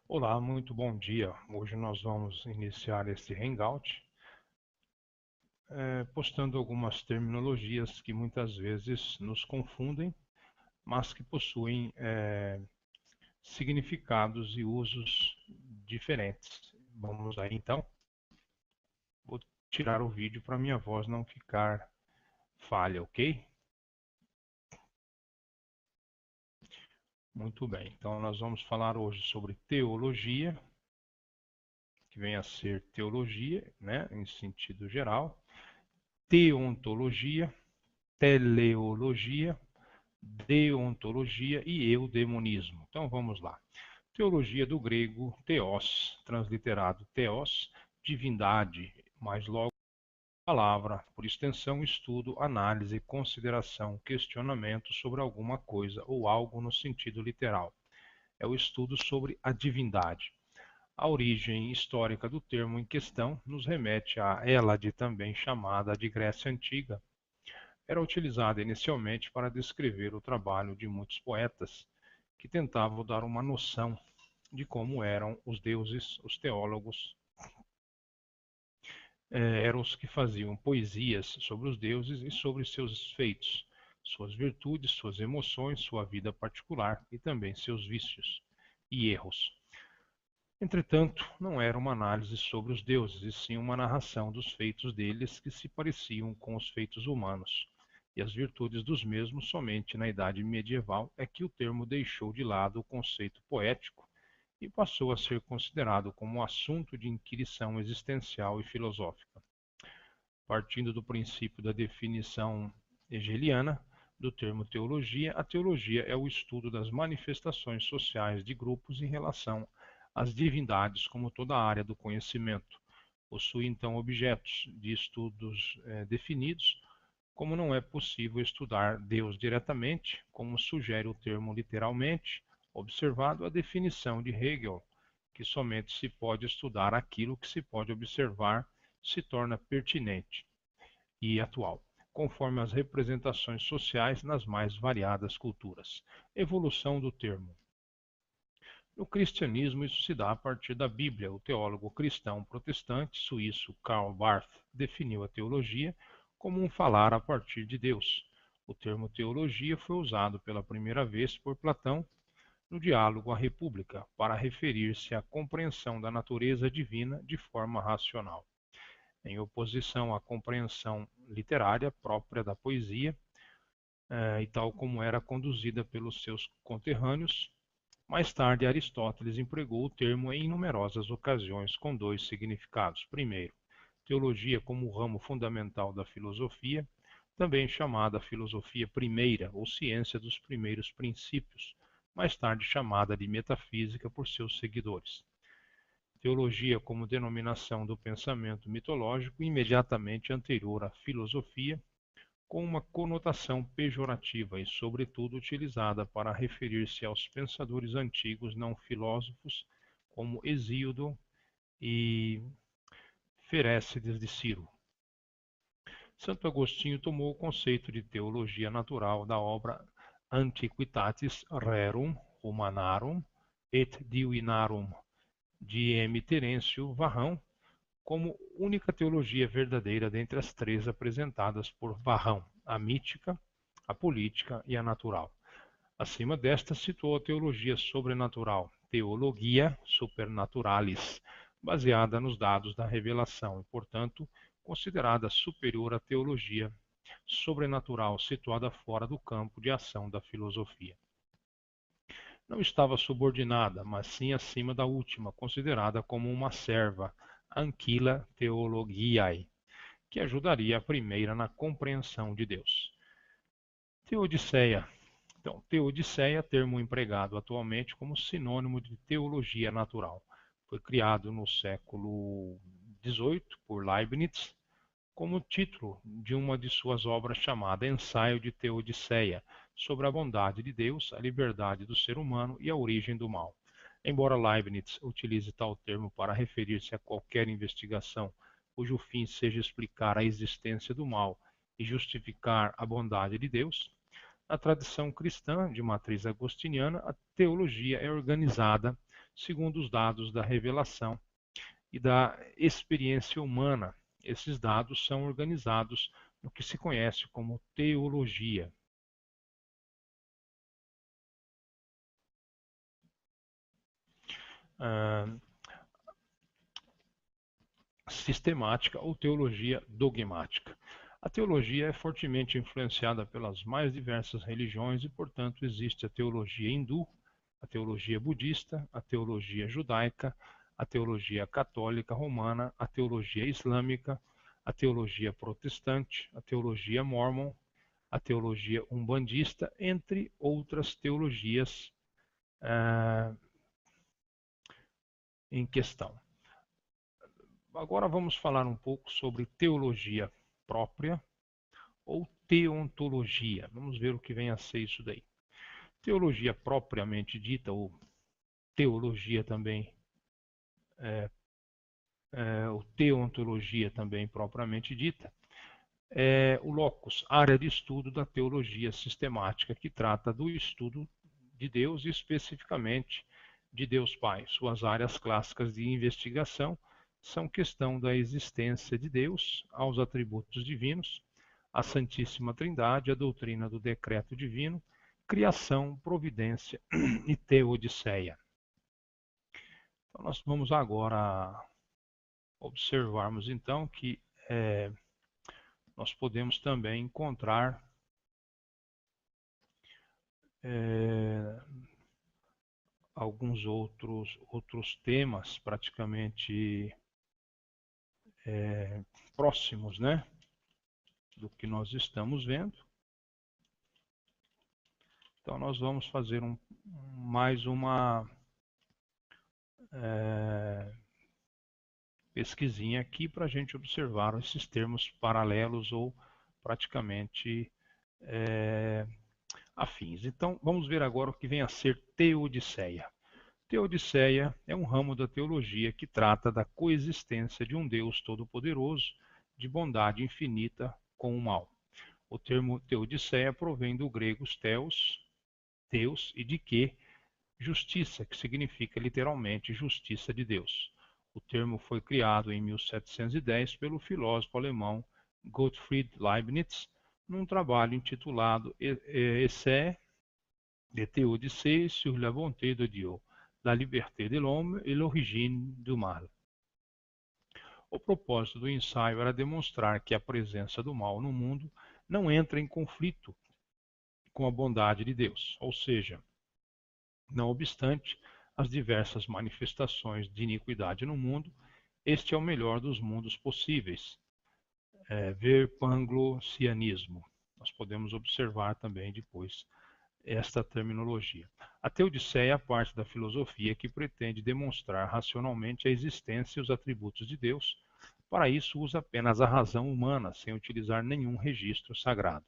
Olá, muito bom dia. Hoje nós vamos iniciar esse Hangout, postando algumas terminologias que muitas vezes nos confundem, mas que possuem significados e usos diferentes. Vamos aí então. Vou tirar o vídeo para minha voz não ficar falha, ok? Muito bem. Então nós vamos falar hoje sobre teologia, que vem a ser teologia, né, em sentido geral, teontologia, teleologia, deontologia e eudemonismo. Então vamos lá. Teologia do grego theos, transliterado theos, divindade, mais logo palavra, por extensão, estudo, análise, consideração, questionamento sobre alguma coisa ou algo no sentido literal. É o estudo sobre a divindade. A origem histórica do termo em questão nos remete a Hélade, também chamada de Grécia Antiga. Era utilizada inicialmente para descrever o trabalho de muitos poetas que tentavam dar uma noção de como eram os deuses. Os teólogos eram os que faziam poesias sobre os deuses e sobre seus feitos, suas virtudes, suas emoções, sua vida particular e também seus vícios e erros. Entretanto, não era uma análise sobre os deuses, e sim uma narração dos feitos deles que se pareciam com os feitos humanos, e as virtudes dos mesmos. Somente na Idade Medieval é que o termo deixou de lado o conceito poético e passou a ser considerado como um assunto de inquirição existencial e filosófica. Partindo do princípio da definição hegeliana do termo teologia, a teologia é o estudo das manifestações sociais de grupos em relação às divindades, como toda a área do conhecimento. Possui então objetos de estudos definidos, como não é possível estudar Deus diretamente, como sugere o termo literalmente, observado a definição de Hegel, que somente se pode estudar aquilo que se pode observar, se torna pertinente e atual, conforme as representações sociais nas mais variadas culturas. Evolução do termo. No cristianismo, isso se dá a partir da Bíblia. O teólogo cristão protestante suíço Karl Barth definiu a teologia como um falar a partir de Deus. O termo teologia foi usado pela primeira vez por Platão no diálogo à República, para referir-se à compreensão da natureza divina de forma racional, em oposição à compreensão literária própria da poesia, e tal como era conduzida pelos seus conterrâneos. Mais tarde, Aristóteles empregou o termo em numerosas ocasiões com dois significados. Primeiro, teologia como ramo fundamental da filosofia, também chamada filosofia primeira ou ciência dos primeiros princípios, mais tarde chamada de metafísica por seus seguidores. Teologia como denominação do pensamento mitológico imediatamente anterior à filosofia, com uma conotação pejorativa e, sobretudo, utilizada para referir-se aos pensadores antigos não filósofos como Hesíodo e Ferécides de Ciro. Santo Agostinho tomou o conceito de teologia natural da obra Antiquitatis Rerum Humanarum et Divinarum de M. Terêncio Varrão como única teologia verdadeira dentre as três apresentadas por Varrão: a mítica, a política e a natural. Acima desta, situou a teologia sobrenatural, Theologia Supernaturalis, baseada nos dados da revelação e, portanto, considerada superior à teologia sobrenatural, situada fora do campo de ação da filosofia. Não estava subordinada, mas sim acima da última, considerada como uma serva, Anquila Theologiae, que ajudaria a primeira na compreensão de Deus. Teodiceia. Então, teodiceia, termo empregado atualmente como sinônimo de teologia natural. Foi criado no século XVIII por Leibniz como título de uma de suas obras chamada Ensaio de Teodiceia, sobre a bondade de Deus, a liberdade do ser humano e a origem do mal. Embora Leibniz utilize tal termo para referir-se a qualquer investigação cujo fim seja explicar a existência do mal e justificar a bondade de Deus, na tradição cristã de matriz agostiniana, a teologia é organizada segundo os dados da revelação e da experiência humana. Esses dados são organizados no que se conhece como teologia. Sistemática ou teologia dogmática. A teologia é fortemente influenciada pelas mais diversas religiões e, portanto, existe a teologia hindu, a teologia budista, a teologia judaica, a teologia católica romana, a teologia islâmica, a teologia protestante, a teologia mórmon, a teologia umbandista, entre outras teologias em questão. Agora vamos falar um pouco sobre teologia própria ou teontologia. Vamos ver o que vem a ser isso daí. Teologia propriamente dita, ou teologia também, ou teontologia também propriamente dita, é o locus, área de estudo da teologia sistemática, que trata do estudo de Deus e especificamente de Deus Pai. Suas áreas clássicas de investigação são questão da existência de Deus, aos atributos divinos, a Santíssima Trindade, a doutrina do decreto divino, criação, providência e teodiceia. Então nós vamos agora observarmos então que nós podemos também encontrar alguns outros temas praticamente próximos, né, do que nós estamos vendo. Então nós vamos fazer mais uma pesquisinha aqui para a gente observar esses termos paralelos ou praticamente afins. Então vamos ver agora o que vem a ser teodiceia. Teodiceia é um ramo da teologia que trata da coexistência de um Deus todo-poderoso, de bondade infinita, com o mal. O termo teodiceia provém do grego theos, Deus, e de justiça, que significa literalmente justiça de Deus. O termo foi criado em 1710 pelo filósofo alemão Gottfried Leibniz, num trabalho intitulado Essai de théodicée sur la bonté de Dieu, la liberté de l'homme et l'origine du mal. O propósito do ensaio era demonstrar que a presença do mal no mundo não entra em conflito com a bondade de Deus, ou seja, não obstante as diversas manifestações de iniquidade no mundo, este é o melhor dos mundos possíveis. Verpanglosianismo. Nós podemos observar também depois esta terminologia. A teodiceia é a parte da filosofia que pretende demonstrar racionalmente a existência e os atributos de Deus. Para isso, usa apenas a razão humana, sem utilizar nenhum registro sagrado.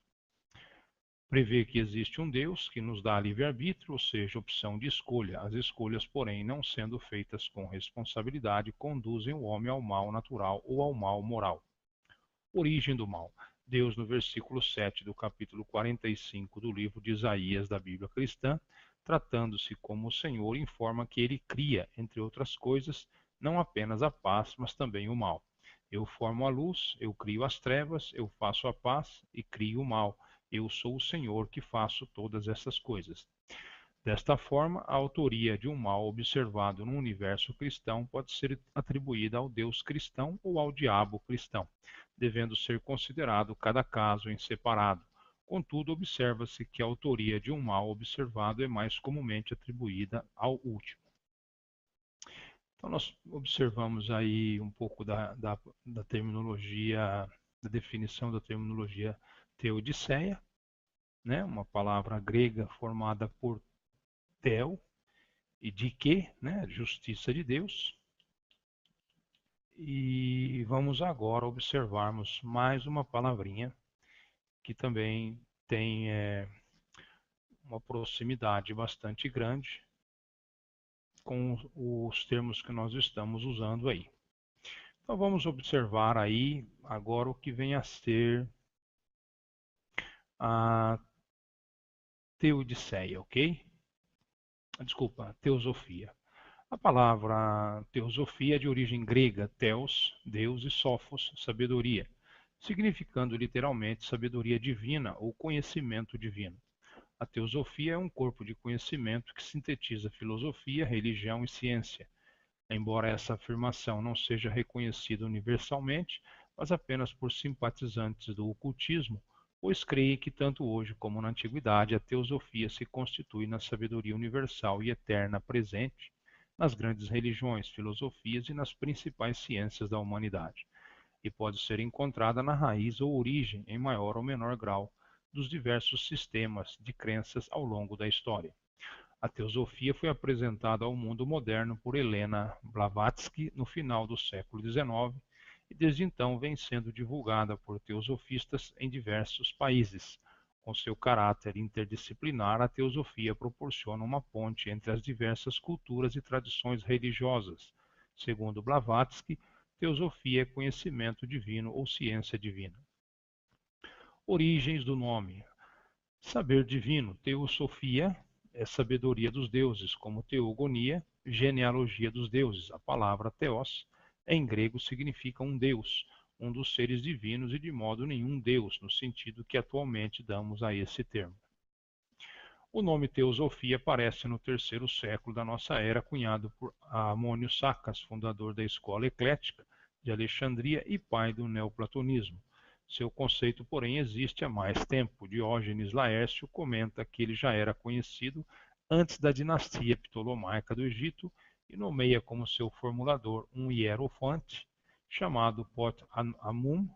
Prevê que existe um Deus que nos dá livre-arbítrio, ou seja, opção de escolha. As escolhas, porém, não sendo feitas com responsabilidade, conduzem o homem ao mal natural ou ao mal moral. Origem do mal. Deus, no versículo 7 do capítulo 45 do livro de Isaías da Bíblia Cristã, tratando-se como o Senhor, informa que ele cria, entre outras coisas, não apenas a paz, mas também o mal. Eu formo a luz, eu crio as trevas, eu faço a paz e crio o mal. Eu sou o Senhor que faço todas essas coisas. Desta forma, a autoria de um mal observado no universo cristão pode ser atribuída ao Deus cristão ou ao diabo cristão, devendo ser considerado cada caso em separado. Contudo, observa-se que a autoria de um mal observado é mais comumente atribuída ao último. Então, nós observamos aí um pouco da terminologia, da definição da terminologia teodiceia, né? Uma palavra grega formada por Theo e de que, né? Justiça de Deus. E vamos agora observarmos mais uma palavrinha que também tem uma proximidade bastante grande com os termos que nós estamos usando aí. Então vamos observar aí agora o que vem a ser a teodiceia, ok? Desculpa, teosofia. A palavra teosofia é de origem grega, theos, Deus, e sophos, sabedoria, significando literalmente sabedoria divina ou conhecimento divino. A teosofia é um corpo de conhecimento que sintetiza filosofia, religião e ciência. Embora essa afirmação não seja reconhecida universalmente, mas apenas por simpatizantes do ocultismo, pois creem que tanto hoje como na antiguidade a teosofia se constitui na sabedoria universal e eterna presente nas grandes religiões, filosofias e nas principais ciências da humanidade, e pode ser encontrada na raiz ou origem, em maior ou menor grau, dos diversos sistemas de crenças ao longo da história. A teosofia foi apresentada ao mundo moderno por Helena Blavatsky no final do século XIX e desde então vem sendo divulgada por teosofistas em diversos países. Com seu caráter interdisciplinar, a teosofia proporciona uma ponte entre as diversas culturas e tradições religiosas. Segundo Blavatsky, teosofia é conhecimento divino ou ciência divina. Origens do nome: saber divino, teosofia, é sabedoria dos deuses, como teogonia, genealogia dos deuses. A palavra theos, em grego, significa um deus, um dos seres divinos e de modo nenhum deus, no sentido que atualmente damos a esse termo. O nome teosofia aparece no terceiro século da nossa era, cunhado por Amônio Sacas, fundador da escola eclética de Alexandria e pai do neoplatonismo. Seu conceito, porém, existe há mais tempo. Diógenes Laércio comenta que ele já era conhecido antes da dinastia ptolomaica do Egito e nomeia como seu formulador um hierofante chamado Pot-Amum.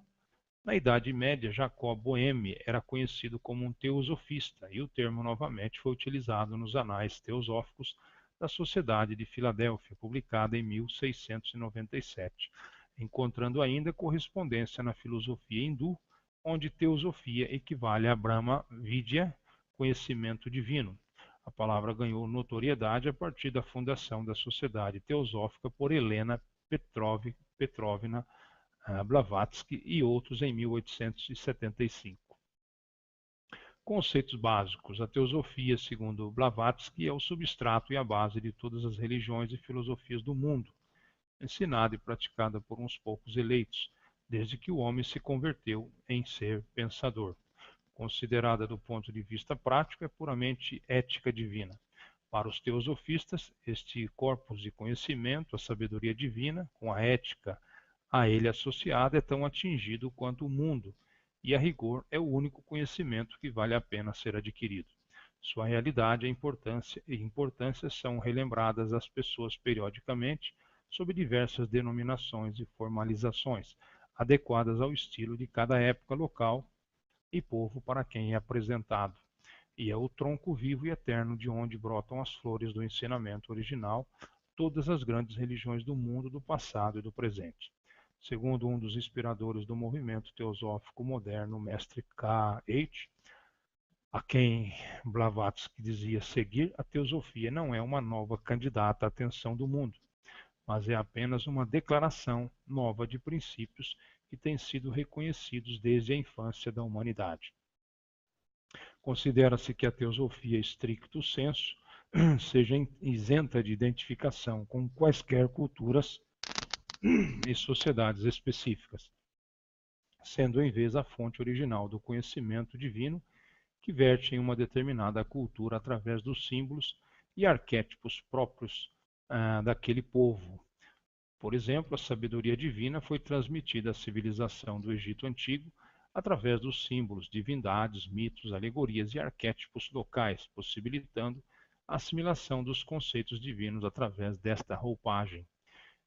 Na Idade Média, Jacob Boehme era conhecido como um teosofista e o termo novamente foi utilizado nos Anais Teosóficos da Sociedade de Filadélfia, publicada em 1697, encontrando ainda correspondência na filosofia hindu, onde teosofia equivale a Brahma Vidya, conhecimento divino. A palavra ganhou notoriedade a partir da fundação da Sociedade Teosófica por Helena Petrovna Blavatsky e outros em 1875. Conceitos básicos. A teosofia, segundo Blavatsky, é o substrato e a base de todas as religiões e filosofias do mundo, ensinada e praticada por uns poucos eleitos, desde que o homem se converteu em ser pensador. Considerada do ponto de vista prático, é puramente ética divina. Para os teosofistas, este corpus de conhecimento, a sabedoria divina, com a ética a ele associada, é tão atingido quanto o mundo, e a rigor é o único conhecimento que vale a pena ser adquirido. Sua realidade e importância são relembradas às pessoas periodicamente sob diversas denominações e formalizações, adequadas ao estilo de cada época, local e povo para quem é apresentado. E é o tronco vivo e eterno de onde brotam as flores do ensinamento original, todas as grandes religiões do mundo, do passado e do presente. Segundo um dos inspiradores do movimento teosófico moderno, o mestre K.H., a quem Blavatsky dizia seguir, a teosofia não é uma nova candidata à atenção do mundo, mas é apenas uma declaração nova de princípios que têm sido reconhecidos desde a infância da humanidade. Considera-se que a teosofia stricto sensu seja isenta de identificação com quaisquer culturas e sociedades específicas, sendo em vez a fonte original do conhecimento divino que verte em uma determinada cultura através dos símbolos e arquétipos próprios daquele povo. Por exemplo, a sabedoria divina foi transmitida à civilização do Egito Antigo através dos símbolos, divindades, mitos, alegorias e arquétipos locais, possibilitando a assimilação dos conceitos divinos através desta roupagem.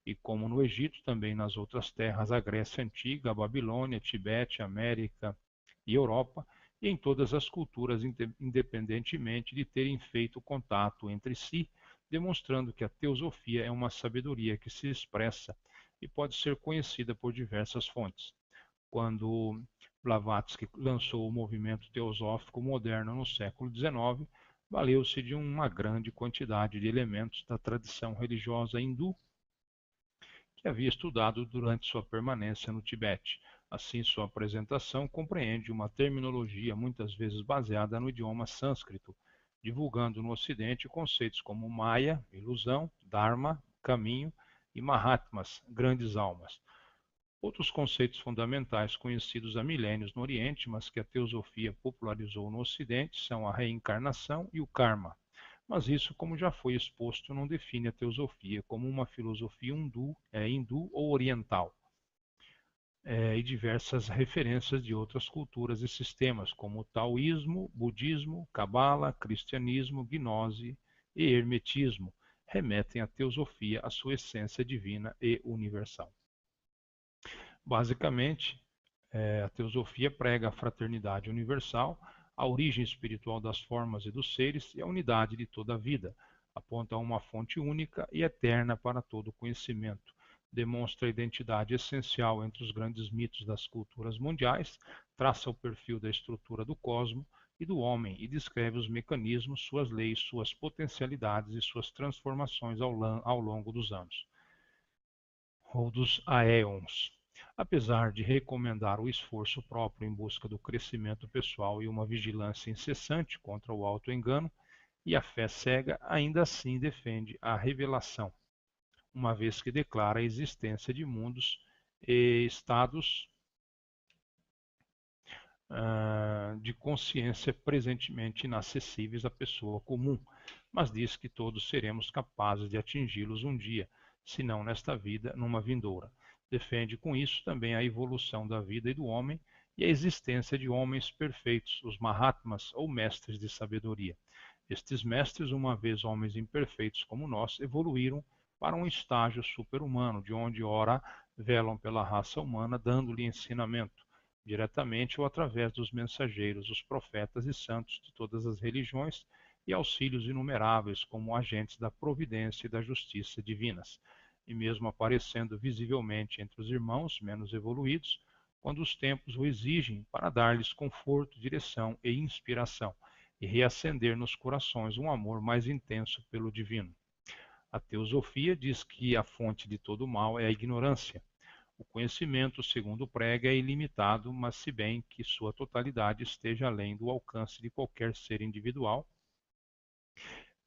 E como no Egito, também nas outras terras, a Grécia Antiga, a Babilônia, Tibete, América e Europa, e em todas as culturas, independentemente de terem feito contato entre si, demonstrando que a teosofia é uma sabedoria que se expressa e pode ser conhecida por diversas fontes. Quando Blavatsky lançou o movimento teosófico moderno no século XIX, valeu-se de uma grande quantidade de elementos da tradição religiosa hindu que havia estudado durante sua permanência no Tibete. Assim, sua apresentação compreende uma terminologia muitas vezes baseada no idioma sânscrito, divulgando no Ocidente conceitos como Maya, ilusão, Dharma, caminho, e Mahatmas, grandes almas. Outros conceitos fundamentais conhecidos há milênios no Oriente, mas que a teosofia popularizou no Ocidente, são a reencarnação e o karma. Mas isso, como já foi exposto, não define a teosofia como uma filosofia hindu ou oriental, e diversas referências de outras culturas e sistemas, como o taoísmo, budismo, cabala, cristianismo, gnose e hermetismo, remetem à teosofia à sua essência divina e universal. Basicamente, a teosofia prega a fraternidade universal, a origem espiritual das formas e dos seres e a unidade de toda a vida. Aponta a uma fonte única e eterna para todo o conhecimento. Demonstra a identidade essencial entre os grandes mitos das culturas mundiais, traça o perfil da estrutura do cosmos e do homem e descreve os mecanismos, suas leis, suas potencialidades e suas transformações ao longo dos anos, ou dos aéons. Apesar de recomendar o esforço próprio em busca do crescimento pessoal e uma vigilância incessante contra o auto-engano e a fé cega, ainda assim defende a revelação, uma vez que declara a existência de mundos e estados de consciência presentemente inacessíveis à pessoa comum, mas diz que todos seremos capazes de atingi-los um dia, se não nesta vida, numa vindoura. Defende com isso também a evolução da vida e do homem e a existência de homens perfeitos, os Mahatmas ou mestres de sabedoria. Estes mestres, uma vez homens imperfeitos como nós, evoluíram para um estágio super-humano, de onde ora velam pela raça humana, dando-lhe ensinamento, diretamente ou através dos mensageiros, os profetas e santos de todas as religiões, e auxílios inumeráveis como agentes da providência e da justiça divinas, e mesmo aparecendo visivelmente entre os irmãos menos evoluídos, quando os tempos o exigem, para dar-lhes conforto, direção e inspiração, e reacender nos corações um amor mais intenso pelo divino. A teosofia diz que a fonte de todo mal é a ignorância. O conhecimento, segundo prega, é ilimitado, mas se bem que sua totalidade esteja além do alcance de qualquer ser individual,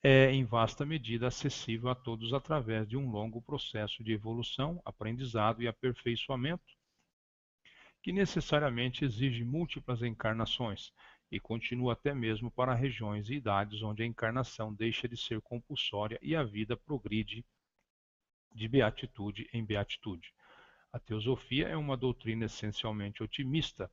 é em vasta medida acessível a todos através de um longo processo de evolução, aprendizado e aperfeiçoamento, que necessariamente exige múltiplas encarnações e continua até mesmo para regiões e idades onde a encarnação deixa de ser compulsória e a vida progride de beatitude em beatitude. A teosofia é uma doutrina essencialmente otimista,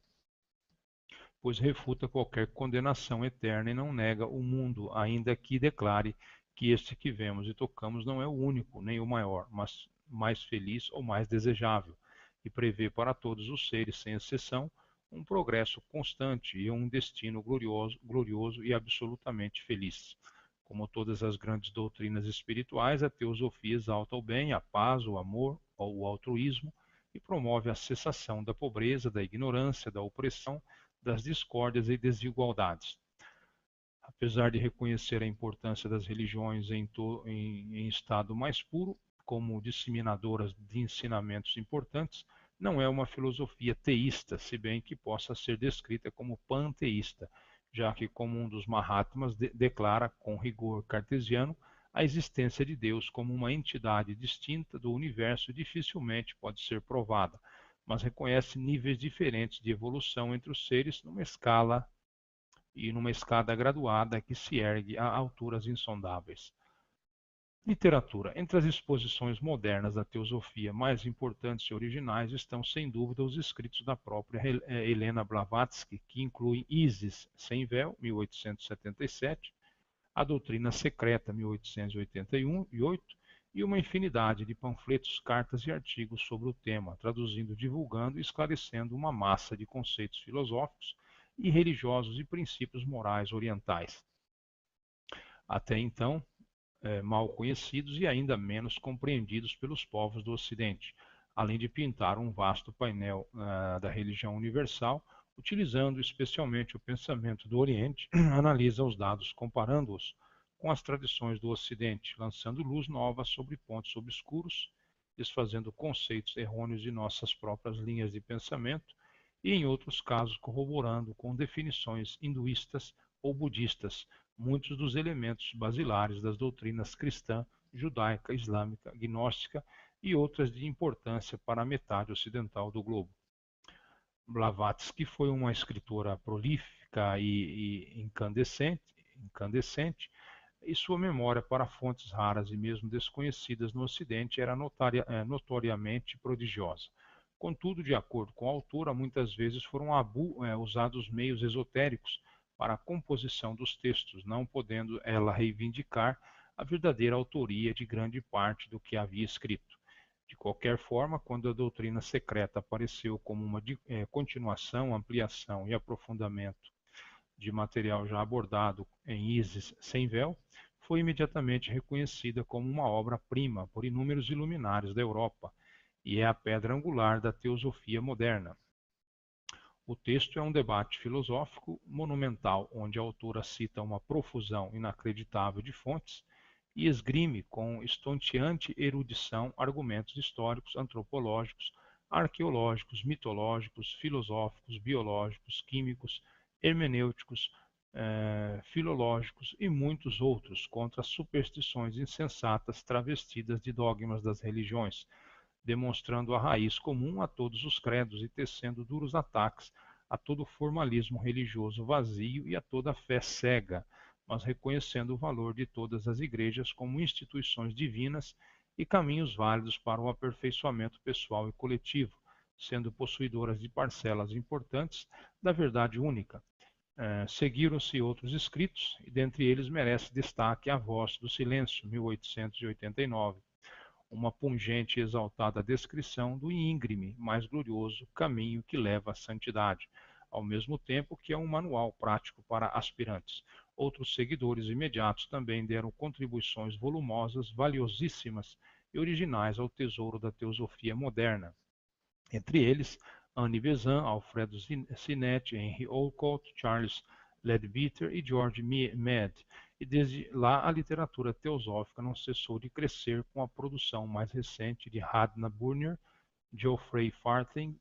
pois refuta qualquer condenação eterna e não nega o mundo, ainda que declare que este que vemos e tocamos não é o único, nem o maior, mas mais feliz ou mais desejável, e prevê para todos os seres, sem exceção, um progresso constante e um destino glorioso e absolutamente feliz. Como todas as grandes doutrinas espirituais, a teosofia exalta o bem, a paz, o amor, o altruísmo, e promove a cessação da pobreza, da ignorância, da opressão, das discórdias e desigualdades. Apesar de reconhecer a importância das religiões em estado mais puro, como disseminadoras de ensinamentos importantes, não é uma filosofia teísta, se bem que possa ser descrita como panteísta, já que, como um dos Mahatmas declara com rigor cartesiano, a existência de Deus como uma entidade distinta do universo dificilmente pode ser provada, mas reconhece níveis diferentes de evolução entre os seres numa escada graduada que se ergue a alturas insondáveis. Literatura. Entre as exposições modernas da teosofia mais importantes e originais estão, sem dúvida, os escritos da própria Helena Blavatsky, que incluem Isis sem véu, 1877, A Doutrina Secreta, 1881 e 8, e uma infinidade de panfletos, cartas e artigos sobre o tema, traduzindo, divulgando e esclarecendo uma massa de conceitos filosóficos e religiosos e princípios morais orientais, até então mal conhecidos e ainda menos compreendidos pelos povos do Ocidente, além de pintar um vasto painel da religião universal, utilizando especialmente o pensamento do Oriente, analisa os dados comparando-os com as tradições do Ocidente, lançando luz nova sobre pontos obscuros, desfazendo conceitos errôneos de nossas próprias linhas de pensamento e em outros casos corroborando com definições hinduístas ou budistas muitos dos elementos basilares das doutrinas cristã, judaica, islâmica, gnóstica e outras de importância para a metade ocidental do globo. Blavatsky foi uma escritora prolífica e incandescente, e sua memória para fontes raras e mesmo desconhecidas no Ocidente era notoriamente prodigiosa. Contudo, de acordo com a autora, muitas vezes foram usados meios esotéricos para a composição dos textos, não podendo ela reivindicar a verdadeira autoria de grande parte do que havia escrito. De qualquer forma, quando a doutrina secreta apareceu como uma continuação, ampliação e aprofundamento de material já abordado em Isis Sem Véu, foi imediatamente reconhecida como uma obra-prima por inúmeros iluminares da Europa e é a pedra angular da teosofia moderna. O texto é um debate filosófico monumental, onde a autora cita uma profusão inacreditável de fontes e esgrime com estonteante erudição argumentos históricos, antropológicos, arqueológicos, mitológicos, filosóficos, biológicos, químicos, hermenêuticos, filológicos e muitos outros contra as superstições insensatas travestidas de dogmas das religiões, demonstrando a raiz comum a todos os credos e tecendo duros ataques a todo formalismo religioso vazio e a toda fé cega, mas reconhecendo o valor de todas as igrejas como instituições divinas e caminhos válidos para o aperfeiçoamento pessoal e coletivo, sendo possuidoras de parcelas importantes da verdade única. Seguiram-se outros escritos, e dentre eles merece destaque A Voz do Silêncio, 1889, uma pungente e exaltada descrição do íngreme, mais glorioso caminho que leva à santidade, ao mesmo tempo que é um manual prático para aspirantes. Outros seguidores imediatos também deram contribuições volumosas, valiosíssimas e originais ao tesouro da teosofia moderna. Entre eles, Annie Besant, Alfredo Sinetti, Henry Olcott, Charles Leadbeater e George Mead, e desde lá a literatura teosófica não cessou de crescer com a produção mais recente de Radna Burner, Geoffrey Farthing,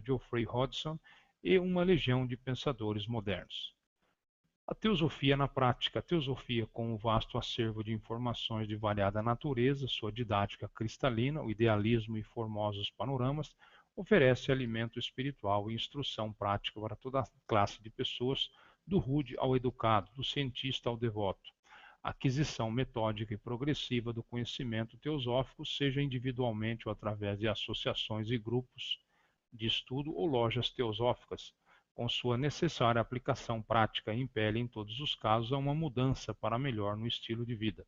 Geoffrey Hodgson e uma legião de pensadores modernos. A teosofia na prática. A teosofia, com um vasto acervo de informações de variada natureza, sua didática cristalina, o idealismo e formosos panoramas, oferece alimento espiritual e instrução prática para toda a classe de pessoas, do rude ao educado, do cientista ao devoto. A aquisição metódica e progressiva do conhecimento teosófico, seja individualmente ou através de associações e grupos de estudo ou lojas teosóficas, com sua necessária aplicação prática, impele em todos os casos a uma mudança para melhor no estilo de vida.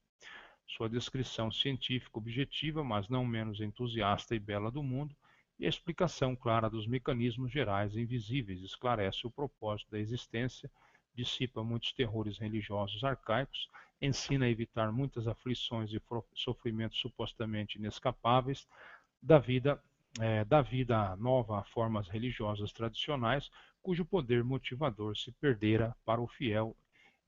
Sua descrição científica objetiva, mas não menos entusiasta e bela do mundo, e a explicação clara dos mecanismos gerais e invisíveis esclarece o propósito da existência, dissipa muitos terrores religiosos arcaicos, ensina a evitar muitas aflições e sofrimentos supostamente inescapáveis, dá vida nova a formas religiosas tradicionais, cujo poder motivador se perdera para o fiel,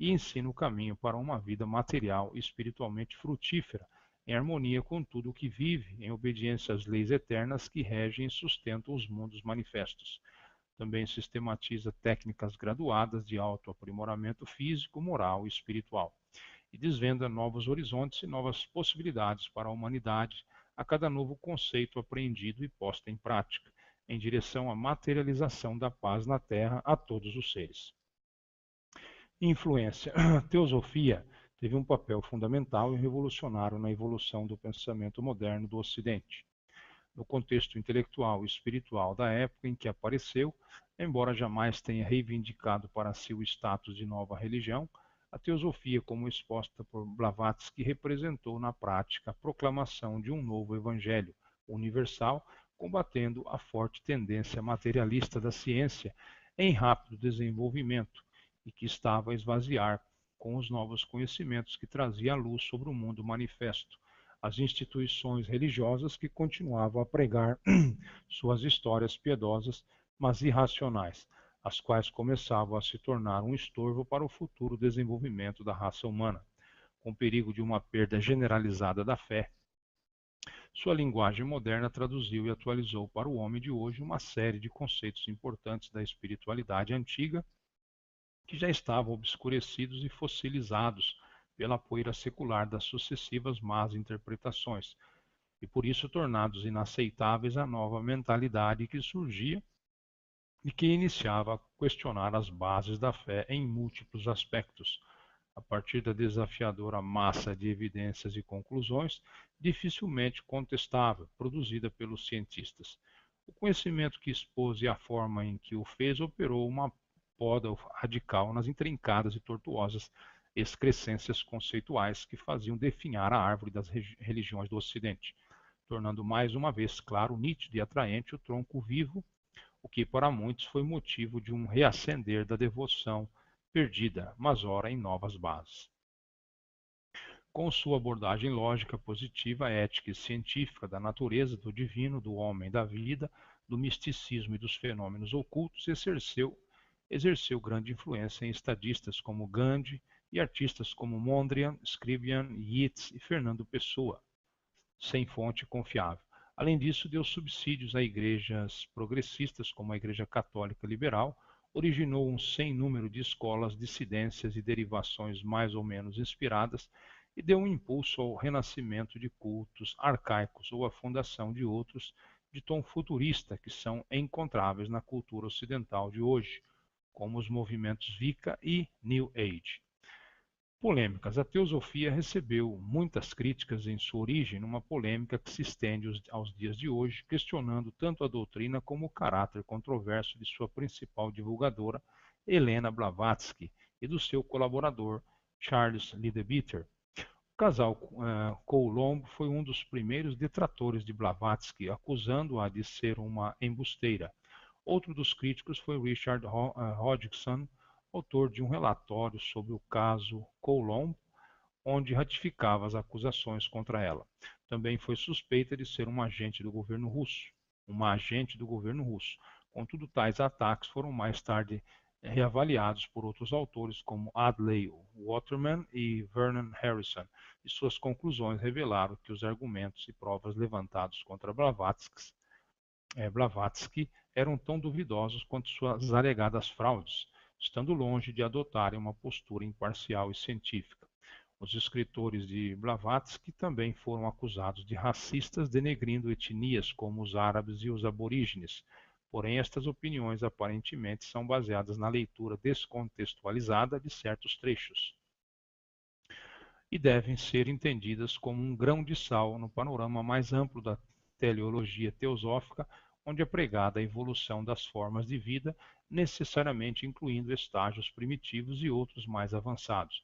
e ensina o caminho para uma vida material e espiritualmente frutífera, em harmonia com tudo o que vive, em obediência às leis eternas que regem e sustentam os mundos manifestos. Também sistematiza técnicas graduadas de autoaprimoramento físico, moral e espiritual, e desvenda novos horizontes e novas possibilidades para a humanidade a cada novo conceito apreendido e posto em prática, em direção à materialização da paz na Terra a todos os seres. Influência. A teosofia teve um papel fundamental e revolucionário na evolução do pensamento moderno do Ocidente. No contexto intelectual e espiritual da época em que apareceu, embora jamais tenha reivindicado para si o status de nova religião, a teosofia, como exposta por Blavatsky, representou na prática a proclamação de um novo evangelho universal, combatendo a forte tendência materialista da ciência em rápido desenvolvimento e que estava a esvaziar com os novos conhecimentos que trazia a luz sobre o mundo manifesto, as instituições religiosas que continuavam a pregar suas histórias piedosas, mas irracionais, as quais começavam a se tornar um estorvo para o futuro desenvolvimento da raça humana, com perigo de uma perda generalizada da fé. Sua linguagem moderna traduziu e atualizou para o homem de hoje uma série de conceitos importantes da espiritualidade antiga que já estavam obscurecidos e fossilizados pela poeira secular das sucessivas más interpretações, e por isso tornados inaceitáveis à nova mentalidade que surgia e que iniciava a questionar as bases da fé em múltiplos aspectos, a partir da desafiadora massa de evidências e conclusões dificilmente contestável produzida pelos cientistas. O conhecimento que expôs e a forma em que o fez operou uma poda radical nas intrincadas e tortuosas excrescências conceituais que faziam definhar a árvore das religiões do Ocidente, tornando mais uma vez claro, nítido e atraente o tronco vivo, o que para muitos foi motivo de um reacender da devoção perdida, mas ora em novas bases. Com sua abordagem lógica, positiva, ética e científica da natureza, do divino, do homem, da vida, do misticismo e dos fenômenos ocultos, exerceu grande influência em estadistas como Gandhi e artistas como Mondrian, Scriabin, Yeats e Fernando Pessoa, sem fonte confiável. Além disso, deu subsídios a igrejas progressistas, como a Igreja Católica Liberal, originou um sem número de escolas, dissidências e derivações mais ou menos inspiradas e deu um impulso ao renascimento de cultos arcaicos ou à fundação de outros de tom futurista que são encontráveis na cultura ocidental de hoje, como os movimentos Wicca e New Age. Polêmicas. A teosofia recebeu muitas críticas em sua origem, numa polêmica que se estende aos dias de hoje, questionando tanto a doutrina como o caráter controverso de sua principal divulgadora, Helena Blavatsky, e do seu colaborador, Charles Leadbeater. O casal Coulomb foi um dos primeiros detratores de Blavatsky, acusando-a de ser uma embusteira. Outro dos críticos foi Richard Hodgson, autor de um relatório sobre o caso Coulomb, onde ratificava as acusações contra ela. Também foi suspeita de ser uma agente do governo russo. Contudo, tais ataques foram mais tarde reavaliados por outros autores como Adlai Waterman e Vernon Harrison, e suas conclusões revelaram que os argumentos e provas levantados contra Blavatsky eram tão duvidosos quanto suas alegadas fraudes, estando longe de adotarem uma postura imparcial e científica. Os escritores de Blavatsky também foram acusados de racistas, denegrindo etnias como os árabes e os aborígenes. Porém, estas opiniões aparentemente são baseadas na leitura descontextualizada de certos trechos e devem ser entendidas como um grão de sal no panorama mais amplo da teleologia teosófica, onde é pregada a evolução das formas de vida, necessariamente incluindo estágios primitivos e outros mais avançados.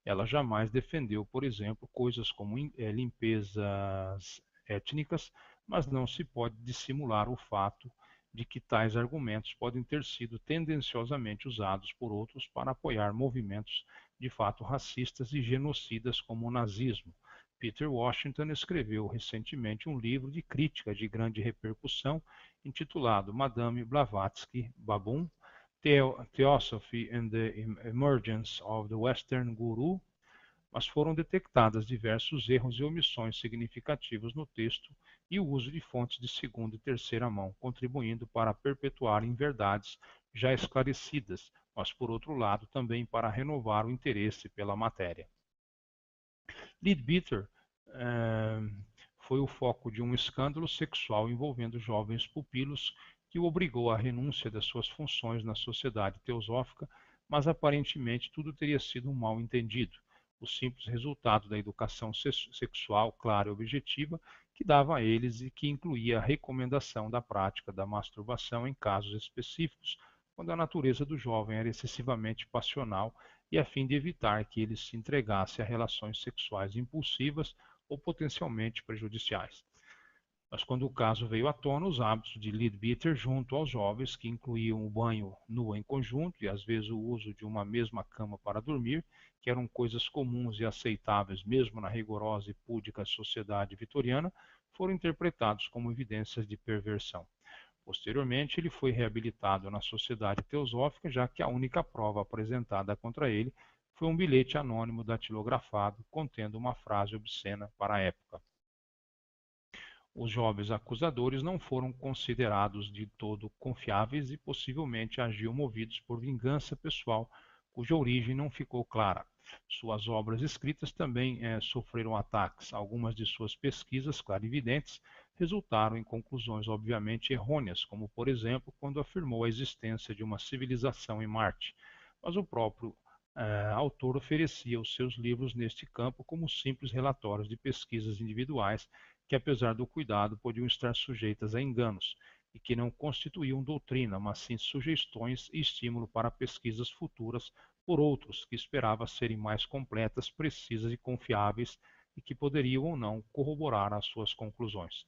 Ela jamais defendeu, por exemplo, coisas como limpezas étnicas, mas não se pode dissimular o fato de que tais argumentos podem ter sido tendenciosamente usados por outros para apoiar movimentos de fato racistas e genocidas como o nazismo. Peter Washington escreveu recentemente um livro de crítica de grande repercussão intitulado Madame Blavatsky Baboon, Theosophy and the Emergence of the Western Guru, mas foram detectadas diversos erros e omissões significativos no texto e o uso de fontes de segunda e terceira mão, contribuindo para perpetuar inverdades já esclarecidas, mas por outro lado também para renovar o interesse pela matéria. Leadbeater foi o foco de um escândalo sexual envolvendo jovens pupilos que o obrigou à renúncia das suas funções na sociedade teosófica, mas aparentemente tudo teria sido um mal-entendido, o simples resultado da educação sexual clara e objetiva que dava a eles e que incluía a recomendação da prática da masturbação em casos específicos, quando a natureza do jovem era excessivamente passional e a fim de evitar que ele se entregasse a relações sexuais impulsivas ou potencialmente prejudiciais. Mas quando o caso veio à tona, os hábitos de Leadbeater junto aos jovens, que incluíam o banho nu em conjunto e às vezes o uso de uma mesma cama para dormir, que eram coisas comuns e aceitáveis mesmo na rigorosa e púdica sociedade vitoriana, foram interpretados como evidências de perversão. Posteriormente, ele foi reabilitado na sociedade teosófica, já que a única prova apresentada contra ele foi um bilhete anônimo datilografado contendo uma frase obscena para a época. Os jovens acusadores não foram considerados de todo confiáveis e possivelmente agiam movidos por vingança pessoal, cuja origem não ficou clara. Suas obras escritas também sofreram ataques. Algumas de suas pesquisas clarividentes resultaram em conclusões obviamente errôneas, como por exemplo quando afirmou a existência de uma civilização em Marte. Mas o próprio autor oferecia os seus livros neste campo como simples relatórios de pesquisas individuais que, apesar do cuidado, podiam estar sujeitas a enganos e que não constituíam doutrina, mas sim sugestões e estímulo para pesquisas futuras por outros que esperava serem mais completas, precisas e confiáveis e que poderiam ou não corroborar as suas conclusões.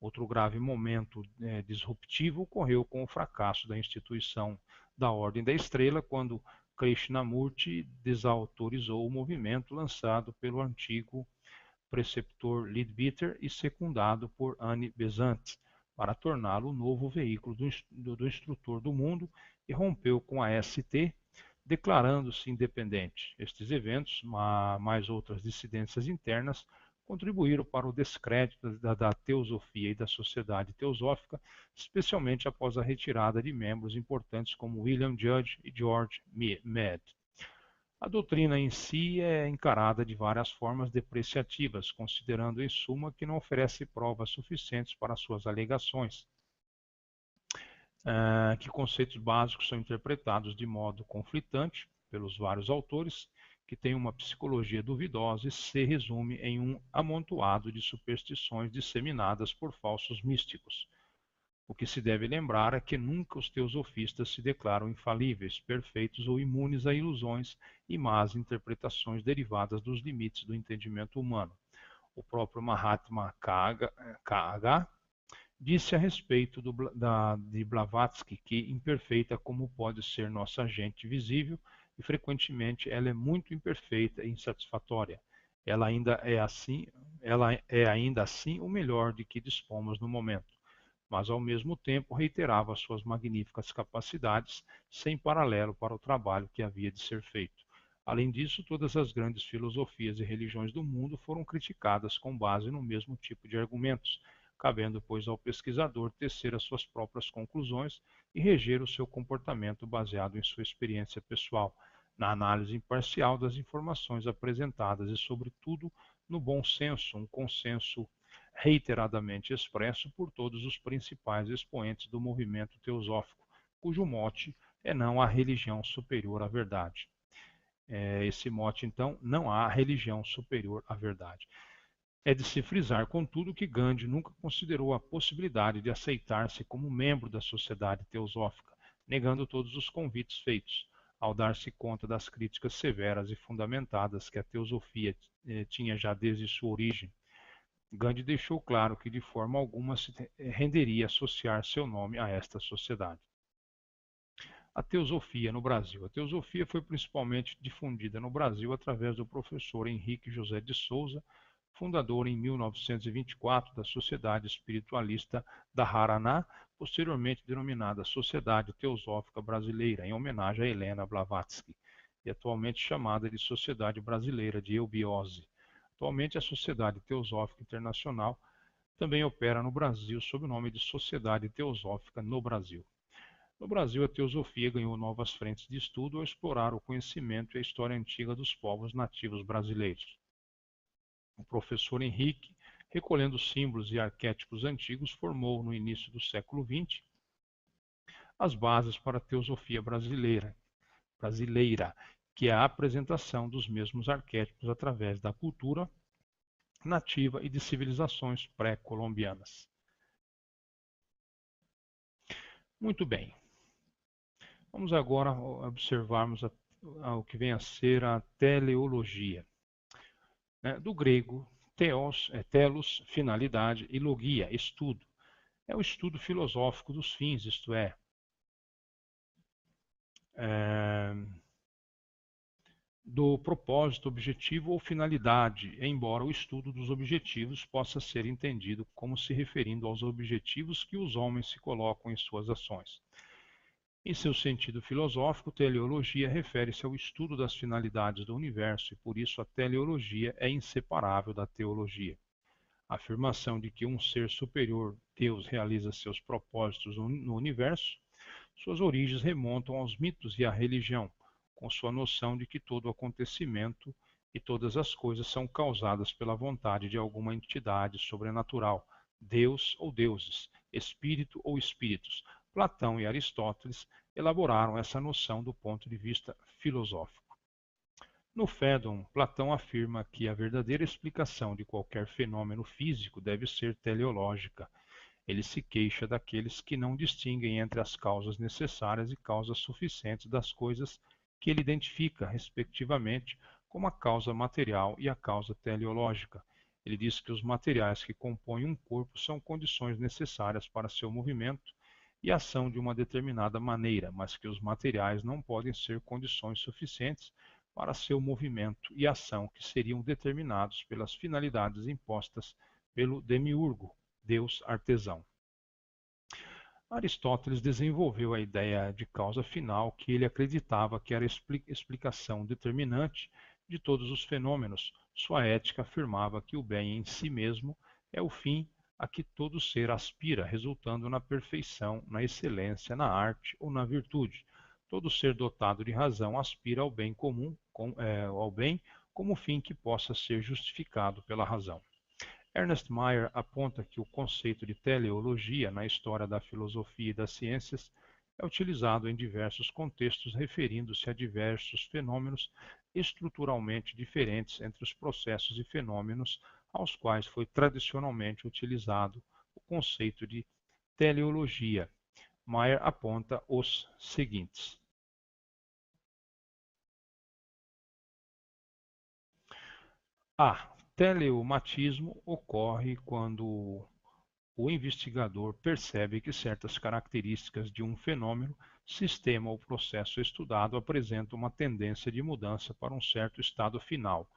Outro grave momento disruptivo ocorreu com o fracasso da instituição da Ordem da Estrela, quando Krishnamurti desautorizou o movimento lançado pelo antigo preceptor Leadbeater e secundado por Annie Besant, para torná-lo o novo veículo do instrutor do mundo, e rompeu com a ST, declarando-se independente. Estes eventos, mais outras dissidências internas, contribuíram para o descrédito da teosofia e da sociedade teosófica, especialmente após a retirada de membros importantes como William Judge e George Mead. A doutrina em si é encarada de várias formas depreciativas, considerando em suma que não oferece provas suficientes para suas alegações, que conceitos básicos são interpretados de modo conflitante pelos vários autores, que têm uma psicologia duvidosa e se resume em um amontoado de superstições disseminadas por falsos místicos. O que se deve lembrar é que nunca os teosofistas se declaram infalíveis, perfeitos ou imunes a ilusões e más interpretações derivadas dos limites do entendimento humano. O próprio Mahatma K.H. disse a respeito de Blavatsky que imperfeita como pode ser nossa gente visível, e frequentemente ela é muito imperfeita e insatisfatória. Ela é ainda assim o melhor de que dispomos no momento, mas ao mesmo tempo reiterava suas magníficas capacidades, sem paralelo para o trabalho que havia de ser feito. Além disso, todas as grandes filosofias e religiões do mundo foram criticadas com base no mesmo tipo de argumentos, cabendo, pois, ao pesquisador tecer as suas próprias conclusões e reger o seu comportamento baseado em sua experiência pessoal, na análise imparcial das informações apresentadas e, sobretudo, no bom senso, um consenso reiteradamente expresso por todos os principais expoentes do movimento teosófico, cujo mote é não há religião superior à verdade. Esse mote, então, não há religião superior à verdade. É de se frisar, contudo, que Gandhi nunca considerou a possibilidade de aceitar-se como membro da sociedade teosófica, negando todos os convites feitos, ao dar-se conta das críticas severas e fundamentadas que a teosofia tinha já desde sua origem. Gandhi deixou claro que de forma alguma se renderia associar seu nome a esta sociedade. A teosofia no Brasil. A teosofia foi principalmente difundida no Brasil através do professor Henrique José de Souza, fundador em 1924 da Sociedade Espiritualista da Haraná, posteriormente denominada Sociedade Teosófica Brasileira, em homenagem a Helena Blavatsky, e atualmente chamada de Sociedade Brasileira de Eubiose. Atualmente, a Sociedade Teosófica Internacional também opera no Brasil sob o nome de Sociedade Teosófica no Brasil. No Brasil, a teosofia ganhou novas frentes de estudo ao explorar o conhecimento e a história antiga dos povos nativos brasileiros. O professor Henrique, recolhendo símbolos e arquétipos antigos, formou, no início do século XX, as bases para a teosofia brasileira, que é a apresentação dos mesmos arquétipos através da cultura nativa e de civilizações pré-colombianas. Muito bem. Vamos agora observarmos o que vem a ser a teleologia. Do grego, telos, finalidade, e logia, estudo. É o estudo filosófico dos fins, isto é do propósito, objetivo ou finalidade, embora o estudo dos objetivos possa ser entendido como se referindo aos objetivos que os homens se colocam em suas ações. Em seu sentido filosófico, teleologia refere-se ao estudo das finalidades do universo e, por isso, a teleologia é inseparável da teologia. A afirmação de que um ser superior, Deus, realiza seus propósitos no universo, suas origens remontam aos mitos e à religião, com sua noção de que todo acontecimento e todas as coisas são causadas pela vontade de alguma entidade sobrenatural, Deus ou deuses, espírito ou espíritos. Platão e Aristóteles elaboraram essa noção do ponto de vista filosófico. No Fédon, Platão afirma que a verdadeira explicação de qualquer fenômeno físico deve ser teleológica. Ele se queixa daqueles que não distinguem entre as causas necessárias e causas suficientes das coisas que ele identifica, respectivamente, como a causa material e a causa teleológica. Ele diz que os materiais que compõem um corpo são condições necessárias para seu movimento e ação de uma determinada maneira, mas que os materiais não podem ser condições suficientes para seu movimento e ação, que seriam determinados pelas finalidades impostas pelo demiurgo, Deus artesão. Aristóteles desenvolveu a ideia de causa final, que ele acreditava que era a explicação determinante de todos os fenômenos. Sua ética afirmava que o bem em si mesmo é o fim a que todo ser aspira, resultando na perfeição, na excelência, na arte ou na virtude. Todo ser dotado de razão aspira ao bem comum, ao bem como fim que possa ser justificado pela razão. Ernest Mayr aponta que o conceito de teleologia na história da filosofia e das ciências é utilizado em diversos contextos, referindo-se a diversos fenômenos estruturalmente diferentes entre os processos e fenômenos aos quais foi tradicionalmente utilizado o conceito de teleologia. Mayr aponta os seguintes. A. Teleumatismo ocorre quando o investigador percebe que certas características de um fenômeno, sistema ou processo estudado apresentam uma tendência de mudança para um certo estado final,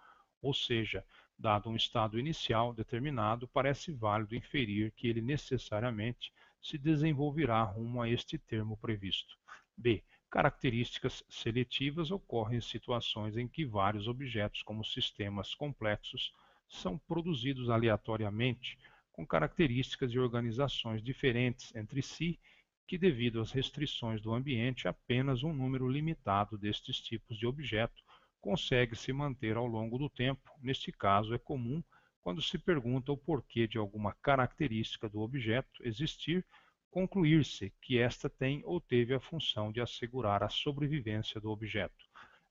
ou seja, dado um estado inicial determinado, parece válido inferir que ele necessariamente se desenvolverá rumo a este termo previsto. B. Características seletivas ocorrem em situações em que vários objetos, como sistemas complexos, são produzidos aleatoriamente, com características e organizações diferentes entre si, que, devido às restrições do ambiente, apenas um número limitado destes tipos de objeto consegue se manter ao longo do tempo. Neste caso, é comum, quando se pergunta o porquê de alguma característica do objeto existir, concluir-se que esta tem ou teve a função de assegurar a sobrevivência do objeto.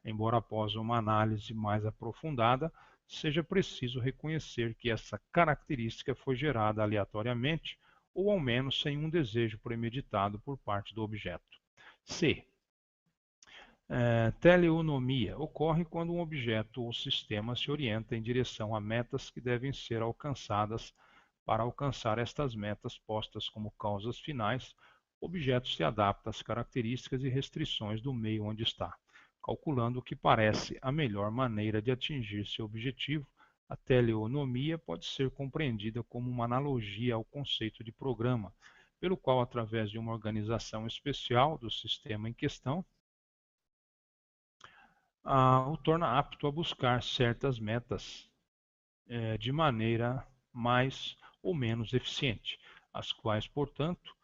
Embora após uma análise mais aprofundada, seja preciso reconhecer que essa característica foi gerada aleatoriamente ou ao menos sem um desejo premeditado por parte do objeto. C. Teleonomia ocorre quando um objeto ou sistema se orienta em direção a metas que devem ser alcançadas. Para alcançar estas metas postas como causas finais, o objeto se adapta às características e restrições do meio onde está, calculando o que parece a melhor maneira de atingir seu objetivo. A teleonomia pode ser compreendida como uma analogia ao conceito de programa, pelo qual, através de uma organização especial do sistema em questão, o torna apto a buscar certas metas de maneira mais ou menos eficiente, as quais, portanto,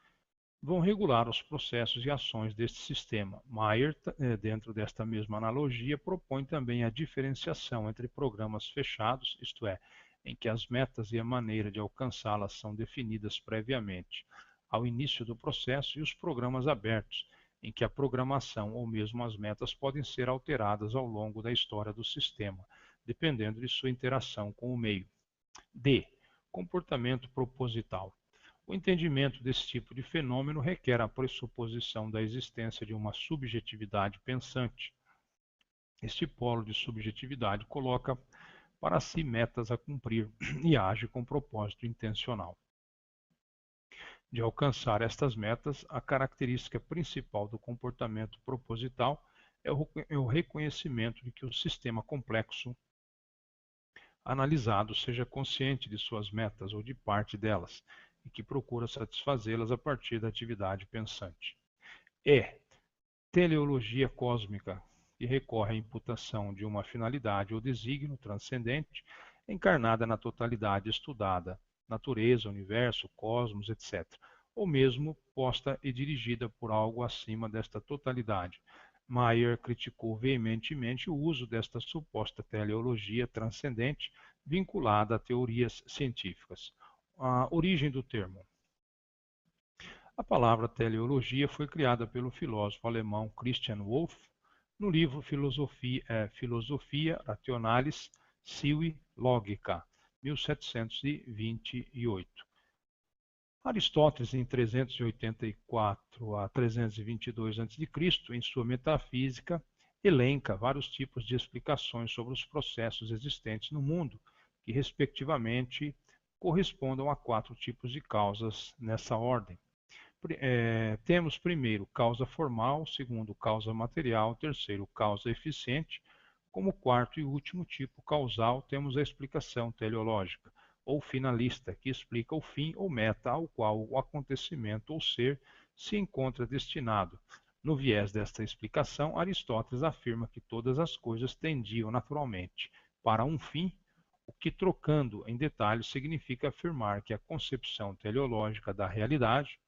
vão regular os processos e ações deste sistema. Mayr, dentro desta mesma analogia, propõe também a diferenciação entre programas fechados, isto é, em que as metas e a maneira de alcançá-las são definidas previamente ao início do processo, e os programas abertos, em que a programação ou mesmo as metas podem ser alteradas ao longo da história do sistema, dependendo de sua interação com o meio. D. Comportamento proposital. O entendimento desse tipo de fenômeno requer a pressuposição da existência de uma subjetividade pensante. Este polo de subjetividade coloca para si metas a cumprir e age com propósito intencional. De alcançar estas metas, a característica principal do comportamento proposital é o reconhecimento de que o sistema complexo analisado seja consciente de suas metas ou de parte delas, e que procura satisfazê-las a partir da atividade pensante. E. Teleologia cósmica, que recorre à imputação de uma finalidade ou desígnio transcendente encarnada na totalidade estudada, natureza, universo, cosmos, etc., ou mesmo posta e dirigida por algo acima desta totalidade. Maier criticou veementemente o uso desta suposta teleologia transcendente vinculada a teorias científicas. A origem do termo. A palavra teleologia foi criada pelo filósofo alemão Christian Wolff no livro Philosophia Rationalis Sive Logica, 1728. Aristóteles, em 384 a 322 a.C., em sua Metafísica, elenca vários tipos de explicações sobre os processos existentes no mundo, que, respectivamente, correspondam a 4 tipos de causas nessa ordem. Temos primeiro causa formal, segundo causa material, terceiro causa eficiente. Como quarto e último tipo causal, temos a explicação teleológica, ou finalista, que explica o fim ou meta ao qual o acontecimento ou ser se encontra destinado. No viés desta explicação, Aristóteles afirma que todas as coisas tendiam naturalmente para um fim, o que, trocando em detalhes, significa afirmar que a concepção teleológica da realidade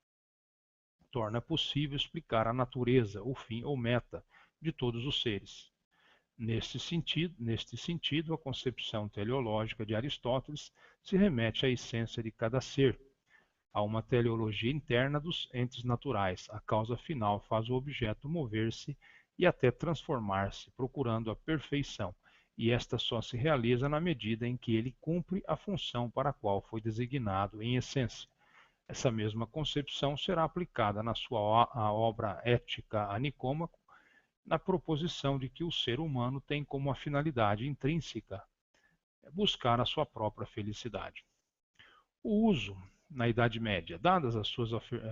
torna possível explicar a natureza, o fim ou meta de todos os seres. Neste sentido, a concepção teleológica de Aristóteles se remete à essência de cada ser, a uma teleologia interna dos entes naturais. A causa final faz o objeto mover-se e até transformar-se, procurando a perfeição, e esta só se realiza na medida em que ele cumpre a função para a qual foi designado em essência. Essa mesma concepção será aplicada na sua obra Ética a Nicômaco, na proposição de que o ser humano tem como a finalidade intrínseca buscar a sua própria felicidade. O uso na Idade Média, dadas as suas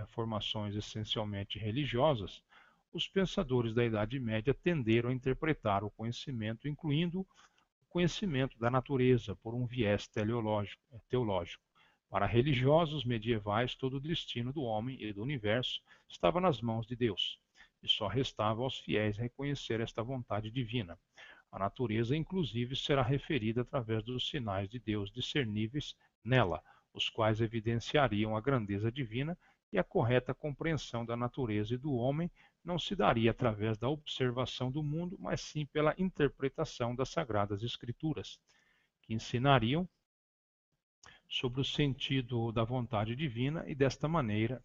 formações essencialmente religiosas, os pensadores da Idade Média tenderam a interpretar o conhecimento, incluindo o conhecimento da natureza, por um viés teológico. Para religiosos medievais, todo o destino do homem e do universo estava nas mãos de Deus, e só restava aos fiéis reconhecer esta vontade divina. A natureza, inclusive, será referida através dos sinais de Deus discerníveis nela, os quais evidenciariam a grandeza divina, e a correta compreensão da natureza e do homem não se daria através da observação do mundo, mas sim pela interpretação das Sagradas Escrituras, que ensinariam sobre o sentido da vontade divina e dessa maneira,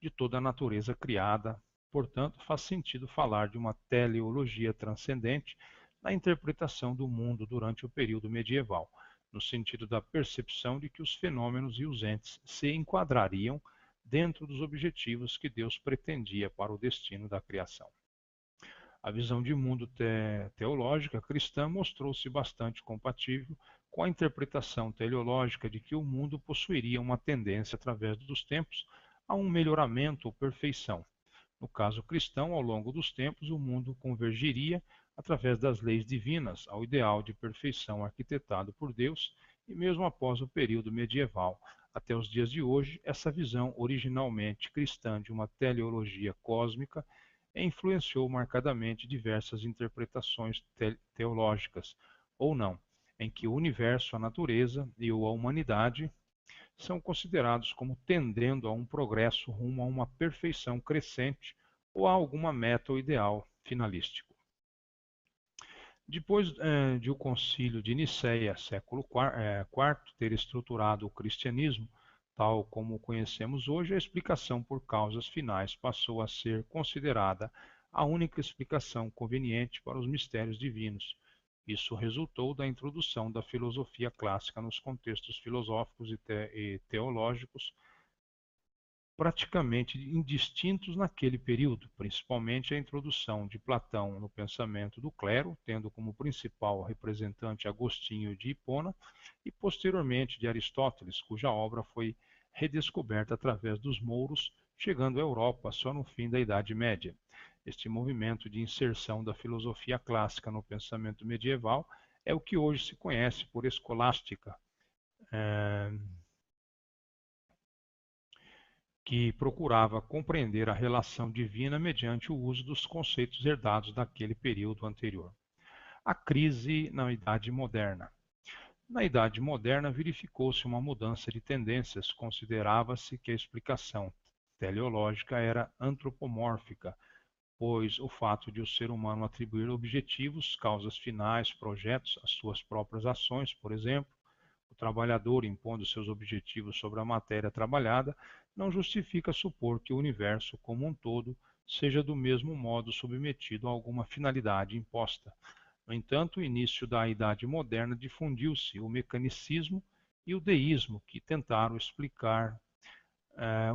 de toda a natureza criada. Portanto, faz sentido falar de uma teleologia transcendente na interpretação do mundo durante o período medieval, no sentido da percepção de que os fenômenos e os entes se enquadrariam dentro dos objetivos que Deus pretendia para o destino da criação. A visão de mundo teológica cristã mostrou-se bastante compatível com a interpretação teleológica de que o mundo possuiria uma tendência, através dos tempos, a um melhoramento ou perfeição. No caso cristão, ao longo dos tempos, o mundo convergiria, através das leis divinas, ao ideal de perfeição arquitetado por Deus, e mesmo após o período medieval, até os dias de hoje, essa visão originalmente cristã de uma teleologia cósmica influenciou marcadamente diversas interpretações teológicas, ou não, em que o universo, a natureza e a humanidade são considerados como tendendo a um progresso rumo a uma perfeição crescente ou a alguma meta ou ideal finalístico. Depois de o Concílio de Nicéia, século IV, ter estruturado o cristianismo, tal como o conhecemos hoje, a explicação por causas finais passou a ser considerada a única explicação conveniente para os mistérios divinos. Isso resultou da introdução da filosofia clássica nos contextos filosóficos e teológicos praticamente indistintos naquele período, principalmente a introdução de Platão no pensamento do clero, tendo como principal representante Agostinho de Hipona, e posteriormente de Aristóteles, cuja obra foi redescoberta através dos mouros, chegando à Europa só no fim da Idade Média. Este movimento de inserção da filosofia clássica no pensamento medieval é o que hoje se conhece por escolástica, que procurava compreender a relação divina mediante o uso dos conceitos herdados daquele período anterior. A crise na Idade Moderna. Na Idade Moderna, verificou-se uma mudança de tendências. Considerava-se que a explicação teleológica era antropomórfica, pois o fato de o ser humano atribuir objetivos, causas finais, projetos às suas próprias ações, por exemplo, o trabalhador impondo seus objetivos sobre a matéria trabalhada, não justifica supor que o universo como um todo seja do mesmo modo submetido a alguma finalidade imposta. No entanto, o início da Idade Moderna difundiu-se o mecanicismo e o deísmo, que tentaram explicar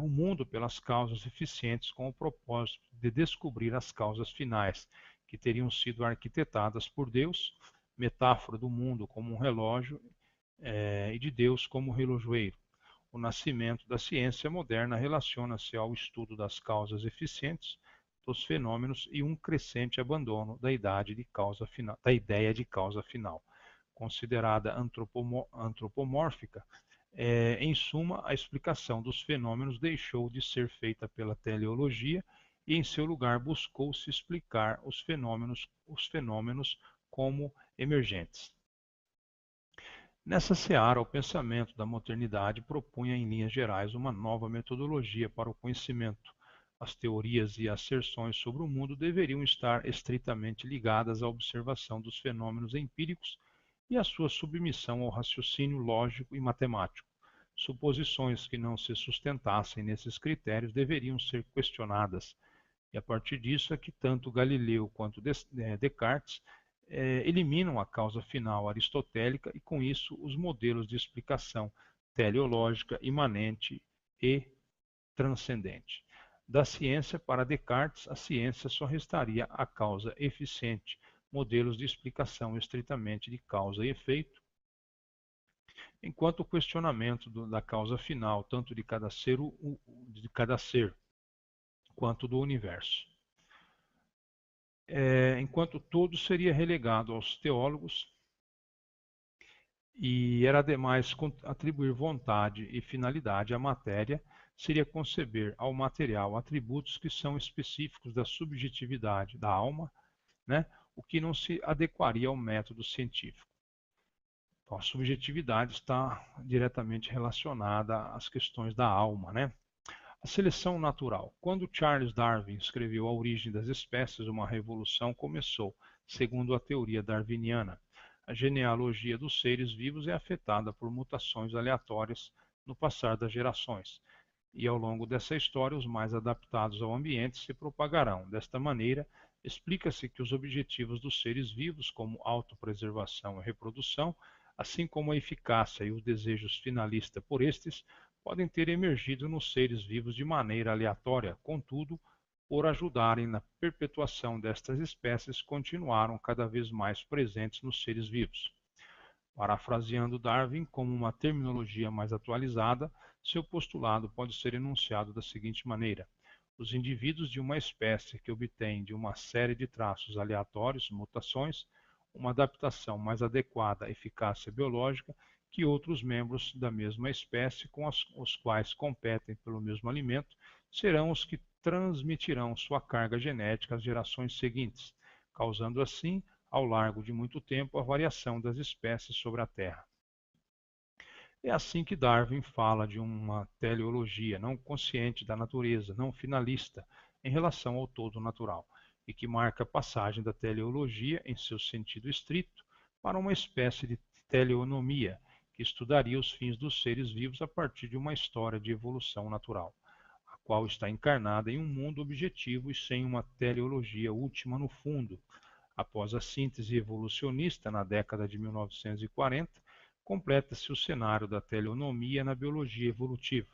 o mundo pelas causas eficientes com o propósito de descobrir as causas finais, que teriam sido arquitetadas por Deus, metáfora do mundo como um relógio e de Deus como relojoeiro. O nascimento da ciência moderna relaciona-se ao estudo das causas eficientes dos fenômenos e um crescente abandono da ideia de causa final, considerada antropomórfica. Em suma, a explicação dos fenômenos deixou de ser feita pela teleologia e, em seu lugar, buscou-se explicar os fenômenos como emergentes. Nessa seara, o pensamento da modernidade propunha, em linhas gerais, uma nova metodologia para o conhecimento. As teorias e asserções sobre o mundo deveriam estar estritamente ligadas à observação dos fenômenos empíricos e à sua submissão ao raciocínio lógico e matemático. Suposições que não se sustentassem nesses critérios deveriam ser questionadas, e a partir disso é que tanto Galileu quanto Descartes eliminam a causa final aristotélica e, com isso, os modelos de explicação teleológica imanente e transcendente. Da ciência para Descartes, a ciência só restaria a causa eficiente, modelos de explicação estritamente de causa e efeito, enquanto o questionamento da causa final, tanto de cada ser quanto do universo. Enquanto todo seria relegado aos teólogos, e era demais atribuir vontade e finalidade à matéria, seria conceber ao material atributos que são específicos da subjetividade da alma, né? O que não se adequaria ao método científico. Então, a subjetividade está diretamente relacionada às questões da alma, né? A seleção natural. Quando Charles Darwin escreveu A Origem das Espécies, uma revolução começou, segundo a teoria darwiniana. A genealogia dos seres vivos é afetada por mutações aleatórias no passar das gerações, e ao longo dessa história os mais adaptados ao ambiente se propagarão. Desta maneira, explica-se que os objetivos dos seres vivos, como autopreservação e reprodução, assim como a eficácia e os desejos finalistas por estes, podem ter emergido nos seres vivos de maneira aleatória, contudo, por ajudarem na perpetuação destas espécies, continuaram cada vez mais presentes nos seres vivos. Parafraseando Darwin como uma terminologia mais atualizada, seu postulado pode ser enunciado da seguinte maneira: os indivíduos de uma espécie que obtêm de uma série de traços aleatórios, mutações, uma adaptação mais adequada à eficácia biológica que outros membros da mesma espécie com os quais competem pelo mesmo alimento, serão os que transmitirão sua carga genética às gerações seguintes, causando assim, ao largo de muito tempo, a variação das espécies sobre a Terra. É assim que Darwin fala de uma teleologia não consciente da natureza, não finalista, em relação ao todo natural, e que marca a passagem da teleologia, em seu sentido estrito, para uma espécie de teleonomia, que estudaria os fins dos seres vivos a partir de uma história de evolução natural, a qual está encarnada em um mundo objetivo e sem uma teleologia última no fundo. Após a síntese evolucionista na década de 1940, completa-se o cenário da teleonomia na biologia evolutiva,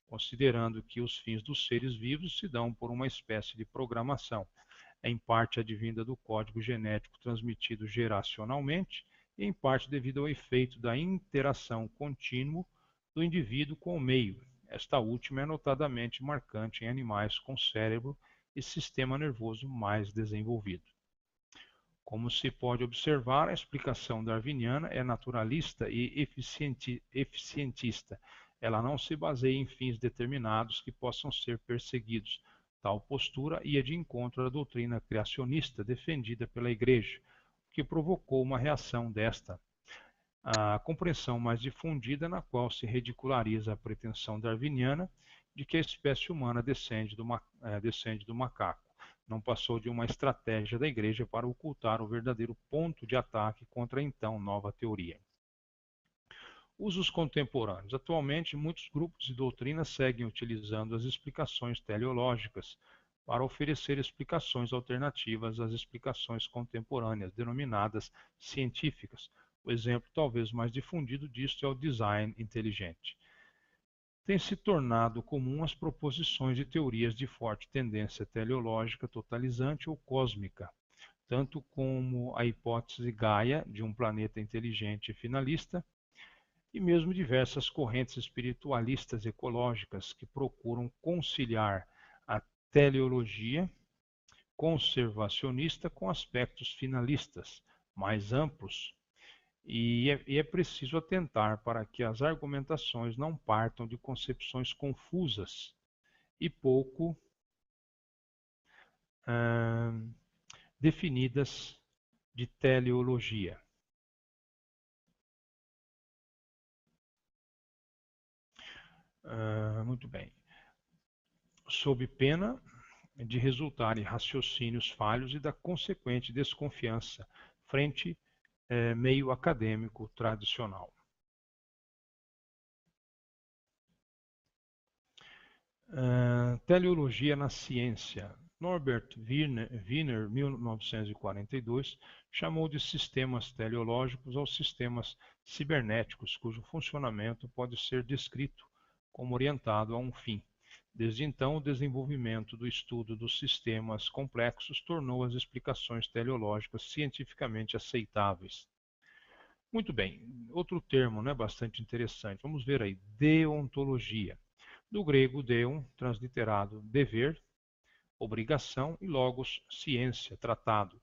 considerando que os fins dos seres vivos se dão por uma espécie de programação, em parte advinda do código genético transmitido geracionalmente e em parte devido ao efeito da interação contínua do indivíduo com o meio. Esta última é notadamente marcante em animais com cérebro e sistema nervoso mais desenvolvido. Como se pode observar, a explicação darwiniana é naturalista e eficientista. Ela não se baseia em fins determinados que possam ser perseguidos. Tal postura ia de encontro à doutrina criacionista defendida pela Igreja, o que provocou uma reação desta A compreensão mais difundida na qual se ridiculariza a pretensão darwiniana de que a espécie humana descende do macaco. Não passou de uma estratégia da Igreja para ocultar o verdadeiro ponto de ataque contra a então nova teoria. Usos contemporâneos. Atualmente, muitos grupos de doutrina seguem utilizando as explicações teleológicas para oferecer explicações alternativas às explicações contemporâneas, denominadas científicas. O exemplo talvez mais difundido disto é o design inteligente. Tem se tornado comum as proposições de teorias de forte tendência teleológica totalizante ou cósmica, tanto como a hipótese Gaia de um planeta inteligente e finalista, e mesmo diversas correntes espiritualistas ecológicas que procuram conciliar a teleologia conservacionista com aspectos finalistas mais amplos, e é preciso atentar para que as argumentações não partam de concepções confusas e pouco definidas de teleologia. Muito bem. Sob pena de resultar em raciocínios falhos e da consequente desconfiança frente meio acadêmico tradicional. Teleologia na ciência. Norbert Wiener, 1942, chamou de sistemas teleológicos aos sistemas cibernéticos, cujo funcionamento pode ser descrito como orientado a um fim. Desde então, o desenvolvimento do estudo dos sistemas complexos tornou as explicações teleológicas cientificamente aceitáveis. Muito bem, outro termo, né, bastante interessante. Vamos ver aí, deontologia. Do grego deon, transliterado dever, obrigação, e logos, ciência, tratado.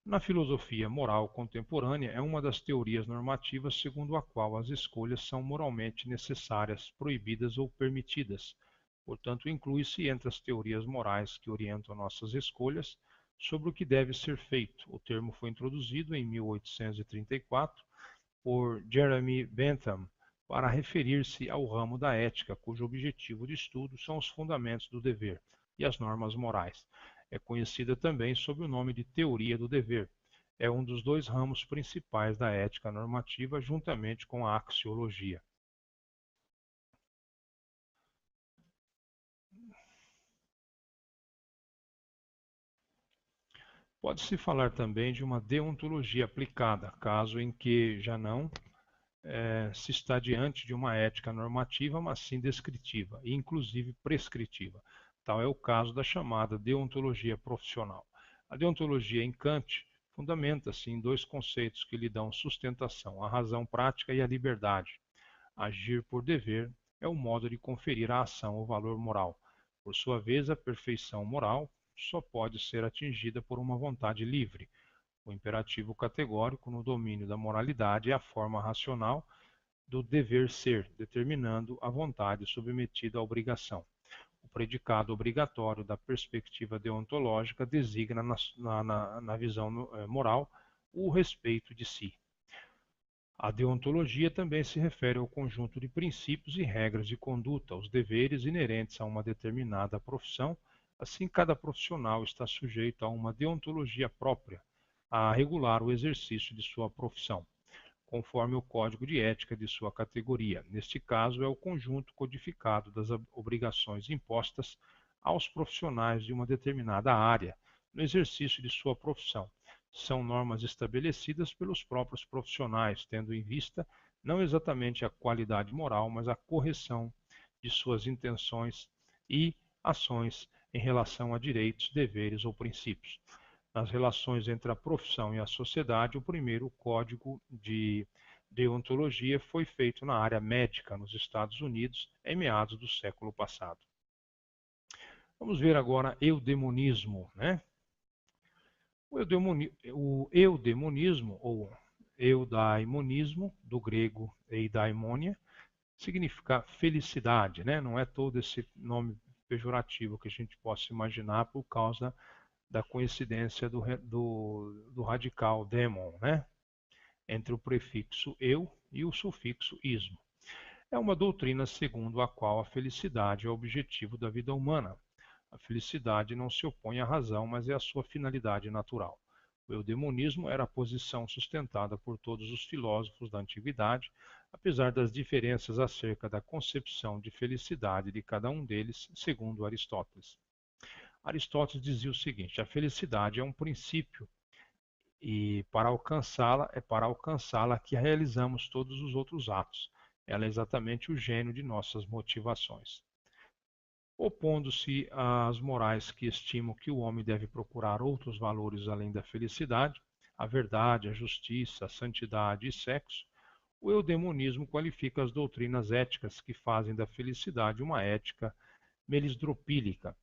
Na filosofia moral contemporânea, é uma das teorias normativas segundo a qual as escolhas são moralmente necessárias, proibidas ou permitidas. Portanto, inclui-se entre as teorias morais que orientam nossas escolhas sobre o que deve ser feito. O termo foi introduzido em 1834 por Jeremy Bentham para referir-se ao ramo da ética, cujo objetivo de estudo são os fundamentos do dever e as normas morais. É conhecida também sob o nome de teoria do dever. É um dos dois ramos principais da ética normativa, juntamente com a axiologia. Pode-se falar também de uma deontologia aplicada, caso em que já não se está diante de uma ética normativa, mas sim descritiva e inclusive prescritiva. Tal é o caso da chamada deontologia profissional. A deontologia em Kant fundamenta-se em dois conceitos que lhe dão sustentação: a razão prática e a liberdade. Agir por dever é o modo de conferir à ação o valor moral. Por sua vez, a perfeição moral só pode ser atingida por uma vontade livre. O imperativo categórico no domínio da moralidade é a forma racional do dever ser, determinando a vontade submetida à obrigação. O predicado obrigatório da perspectiva deontológica designa, na visão moral, o respeito de si. A deontologia também se refere ao conjunto de princípios e regras de conduta, aos deveres inerentes a uma determinada profissão. Assim, cada profissional está sujeito a uma deontologia própria, a regular o exercício de sua profissão, conforme o código de ética de sua categoria. Neste caso, é o conjunto codificado das obrigações impostas aos profissionais de uma determinada área no exercício de sua profissão. São normas estabelecidas pelos próprios profissionais, tendo em vista não exatamente a qualidade moral, mas a correção de suas intenções e ações em relação a direitos, deveres ou princípios. Nas relações entre a profissão e a sociedade, o primeiro código de deontologia foi feito na área médica nos Estados Unidos em meados do século passado. Vamos ver agora eudemonismo, né? O eudemonismo, ou eudaimonismo, do grego eudaimonia, significa felicidade, né? Não é todo esse nome pejorativo que a gente possa imaginar por causa da coincidência do radical demon, né? entre o prefixo eu e o sufixo ismo. É uma doutrina segundo a qual a felicidade é o objetivo da vida humana. A felicidade não se opõe à razão, mas é a sua finalidade natural. O eudemonismo era a posição sustentada por todos os filósofos da antiguidade, apesar das diferenças acerca da concepção de felicidade de cada um deles, segundo Aristóteles. Aristóteles dizia o seguinte: a felicidade é um princípio e para alcançá-la que realizamos todos os outros atos. Ela é exatamente o gênio de nossas motivações. Opondo-se às morais que estimam que o homem deve procurar outros valores além da felicidade, a verdade, a justiça, a santidade e sexo, o eudemonismo qualifica as doutrinas éticas que fazem da felicidade uma ética melisdropílica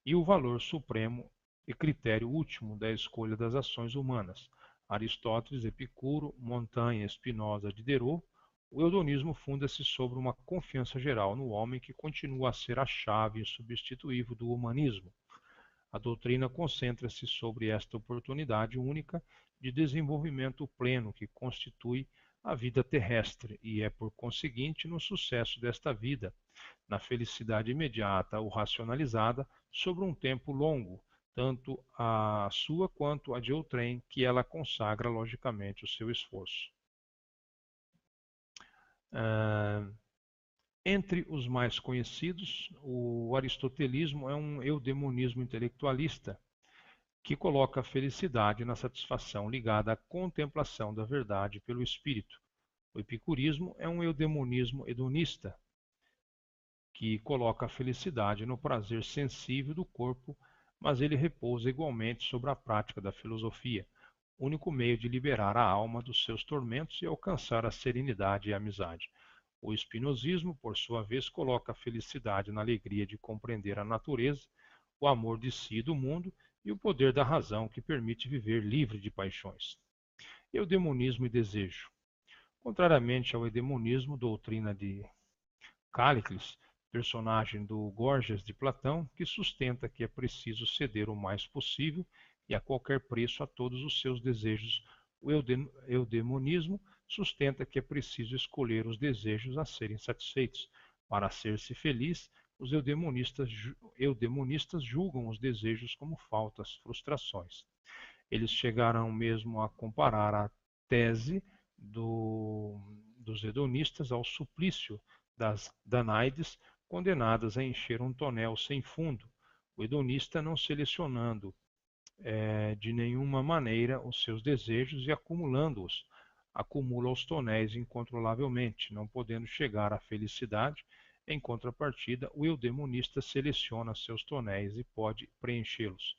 e o valor supremo e critério último da escolha das ações humanas. Aristóteles, Epicuro, Montaigne, Spinoza, Diderot. O eudemonismo funda-se sobre uma confiança geral no homem que continua a ser a chave insubstituível do humanismo. A doutrina concentra-se sobre esta oportunidade única de desenvolvimento pleno que constitui a vida terrestre e é, por conseguinte, no sucesso desta vida, na felicidade imediata ou racionalizada, sobre um tempo longo, tanto a sua quanto a de outrem, que ela consagra logicamente o seu esforço. Entre os mais conhecidos, o aristotelismo é um eudemonismo intelectualista que coloca a felicidade na satisfação ligada à contemplação da verdade pelo espírito. O epicurismo é um eudemonismo hedonista que coloca a felicidade no prazer sensível do corpo, mas ele repousa igualmente sobre a prática da filosofia, único meio de liberar a alma dos seus tormentos e alcançar a serenidade e a amizade. O espinosismo, por sua vez, coloca a felicidade na alegria de compreender a natureza, o amor de si e do mundo e o poder da razão que permite viver livre de paixões. Eudemonismo e desejo. Contrariamente ao eudemonismo, doutrina de Cállicles, personagem do Gorgias de Platão, que sustenta que é preciso ceder o mais possível e a qualquer preço a todos os seus desejos. O eudemonismo sustenta que é preciso escolher os desejos a serem satisfeitos. Para ser-se feliz, os eudemonistas julgam os desejos como faltas, frustrações. Eles chegaram mesmo a comparar a tese dos hedonistas ao suplício das Danaides, condenadas a encher um tonel sem fundo, o hedonista não selecionando de nenhuma maneira os seus desejos e acumulando-os, acumula os tonéis incontrolavelmente, não podendo chegar à felicidade. Em contrapartida, o eudemonista seleciona seus tonéis e pode preenchê-los.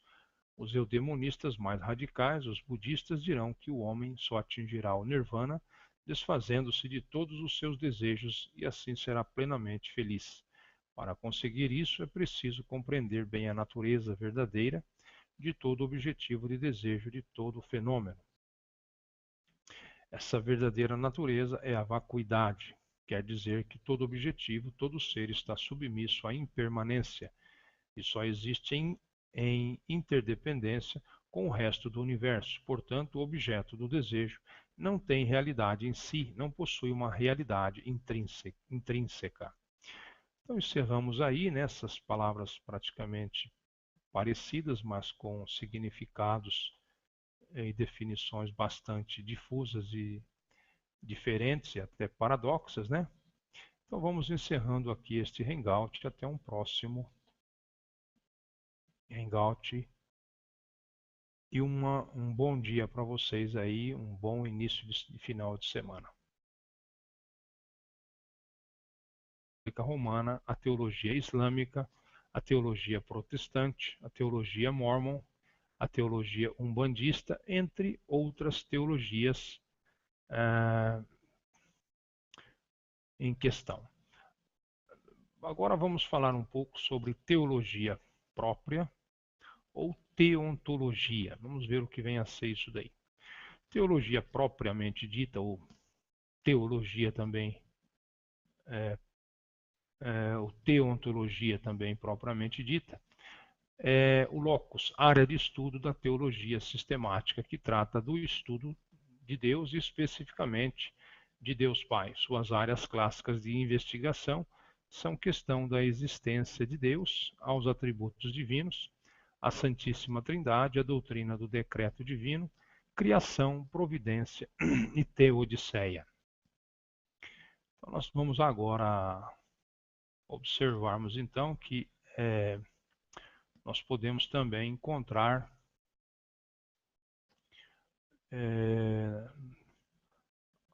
Os eudemonistas mais radicais, os budistas, dirão que o homem só atingirá o nirvana desfazendo-se de todos os seus desejos e assim será plenamente feliz. Para conseguir isso, é preciso compreender bem a natureza verdadeira de todo objetivo de desejo, de todo fenômeno. Essa verdadeira natureza é a vacuidade, quer dizer que todo objetivo, todo ser está submisso à impermanência e só existe em interdependência com o resto do universo. Portanto, o objeto do desejo não tem realidade em si, não possui uma realidade intrínseca. Então, encerramos aí nessas palavras praticamente parecidas, mas com significados e definições bastante difusas e diferentes e até paradoxas, né? Então, vamos encerrando aqui este Hangout. Até um próximo Hangout. E um bom dia para vocês aí, um bom início de final de semana. A romana, a teologia islâmica, a teologia protestante, a teologia mórmon, a teologia umbandista, entre outras teologias em questão. Agora vamos falar um pouco sobre teologia própria ou teontologia. Vamos ver o que vem a ser isso daí. Teologia propriamente dita, ou teologia também, ou teontologia também propriamente dita, é o locus, área de estudo da teologia sistemática, que trata do estudo de Deus e especificamente de Deus Pai. Suas áreas clássicas de investigação são questão da existência de Deus, aos atributos divinos, a Santíssima Trindade, a doutrina do decreto divino, criação, providência e teodiceia. Então, nós vamos agora observarmos então que nós podemos também encontrar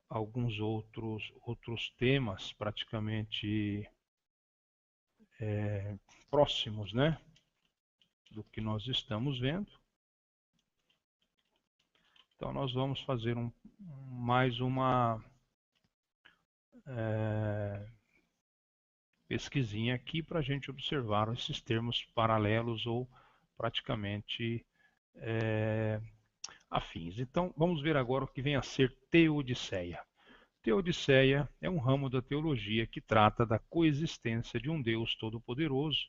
alguns outros temas praticamente próximos, né, do que nós estamos vendo. Então nós vamos fazer mais uma pesquisinha aqui para a gente observar esses termos paralelos ou praticamente afins. Então vamos ver agora o que vem a ser teodiceia. Teodiceia é um ramo da teologia que trata da coexistência de um Deus todo-poderoso,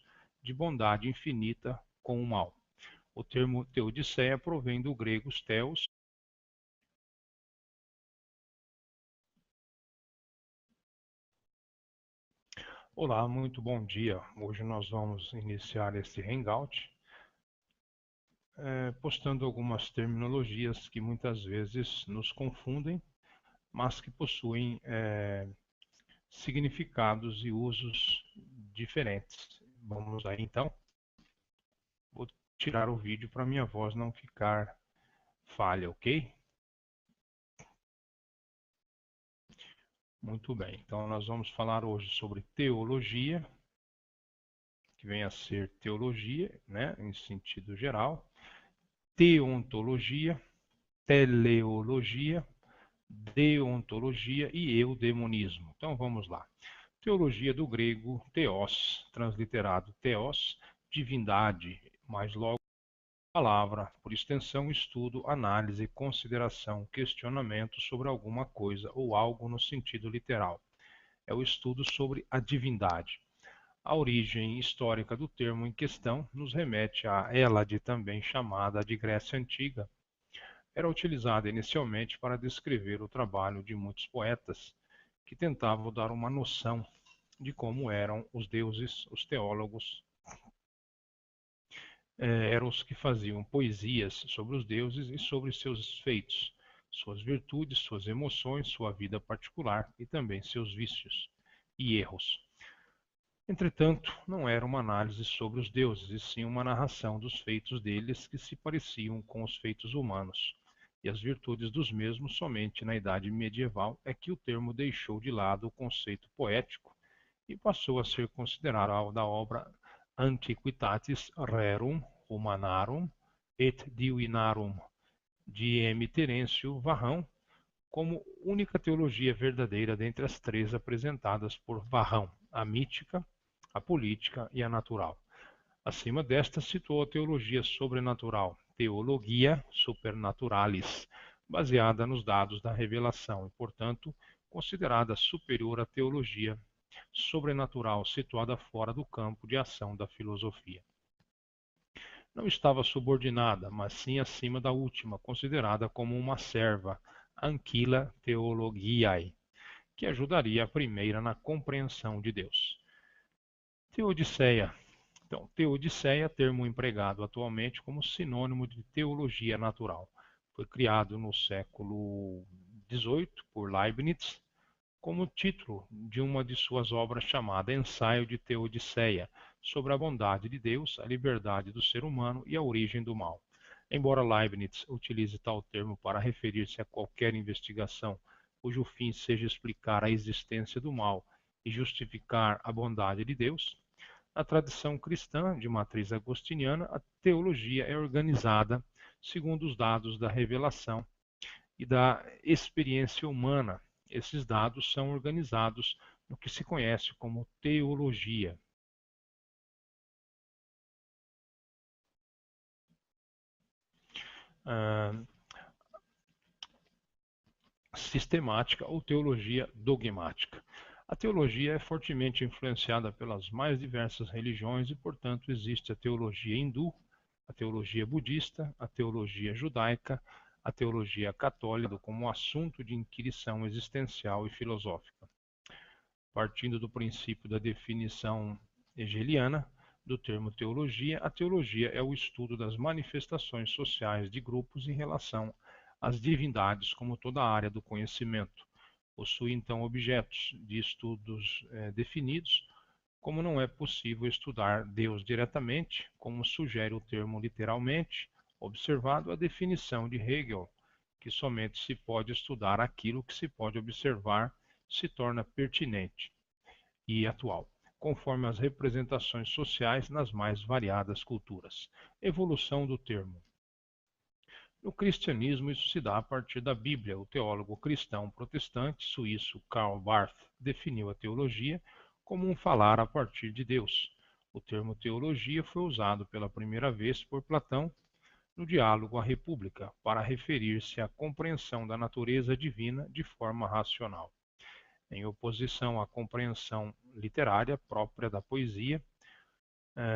de bondade infinita com o mal. O termo teodiceia provém do grego theos. Olá, muito bom dia. Hoje nós vamos iniciar esse Hangout postando algumas terminologias que muitas vezes nos confundem, mas que possuem significados e usos diferentes. Vamos aí então. Vou tirar o vídeo para minha voz não ficar falha, ok? Muito bem, então nós vamos falar hoje sobre teologia, que vem a ser teologia, né, em sentido geral, teontologia, teleologia, deontologia e eudemonismo. Então vamos lá. Teologia do grego theos, transliterado theos, divindade, mais logo palavra, por extensão, estudo, análise, consideração, questionamento sobre alguma coisa ou algo no sentido literal. É o estudo sobre a divindade. A origem histórica do termo em questão nos remete a Hélade, também chamada de Grécia Antiga. Era utilizada inicialmente para descrever o trabalho de muitos poetas que tentavam dar uma noção de como eram os deuses. Os teólogos eram os que faziam poesias sobre os deuses e sobre seus feitos, suas virtudes, suas emoções, sua vida particular e também seus vícios e erros. Entretanto, não era uma análise sobre os deuses, e sim uma narração dos feitos deles que se pareciam com os feitos humanos, e as virtudes dos mesmos. Somente na Idade Medieval é que o termo deixou de lado o conceito poético e passou a ser considerado da obra Antiquitatis Rerum Humanarum et Divinarum, de M. Terêncio Varrão, como única teologia verdadeira dentre as três apresentadas por Varrão: a mítica, a política e a natural. Acima desta, citou a teologia sobrenatural, Theologia Supernaturalis, baseada nos dados da revelação e, portanto, considerada superior à teologia sobrenatural, situada fora do campo de ação da filosofia. Não estava subordinada, mas sim acima da última, considerada como uma serva, Anquila Theologiae, que ajudaria a primeira na compreensão de Deus. Teodiceia. Então, teodiceia, termo empregado atualmente como sinônimo de teologia natural. Foi criado no século XVIII por Leibniz como título de uma de suas obras chamada Ensaio de Teodiceia, sobre a bondade de Deus, a liberdade do ser humano e a origem do mal. Embora Leibniz utilize tal termo para referir-se a qualquer investigação cujo fim seja explicar a existência do mal e justificar a bondade de Deus, na tradição cristã de matriz agostiniana, a teologia é organizada segundo os dados da revelação e da experiência humana. Esses dados são organizados no que se conhece como teologia. Sistemática ou teologia dogmática. A teologia é fortemente influenciada pelas mais diversas religiões e, portanto, existe a teologia hindu, a teologia budista, a teologia judaica, a teologia católica como assunto de inquirição existencial e filosófica. Partindo do princípio da definição hegeliana do termo teologia, a teologia é o estudo das manifestações sociais de grupos em relação às divindades como toda a área do conhecimento. Possui então objetos de estudos definidos, como não é possível estudar Deus diretamente, como sugere o termo literalmente, observado a definição de Hegel, que somente se pode estudar aquilo que se pode observar, se torna pertinente e atual, conforme as representações sociais nas mais variadas culturas. Evolução do termo. No cristianismo, isso se dá a partir da Bíblia. O teólogo cristão protestante suíço Karl Barth definiu a teologia como um falar a partir de Deus. O termo teologia foi usado pela primeira vez por Platão no diálogo à República, para referir-se à compreensão da natureza divina de forma racional. Em oposição à compreensão literária própria da poesia,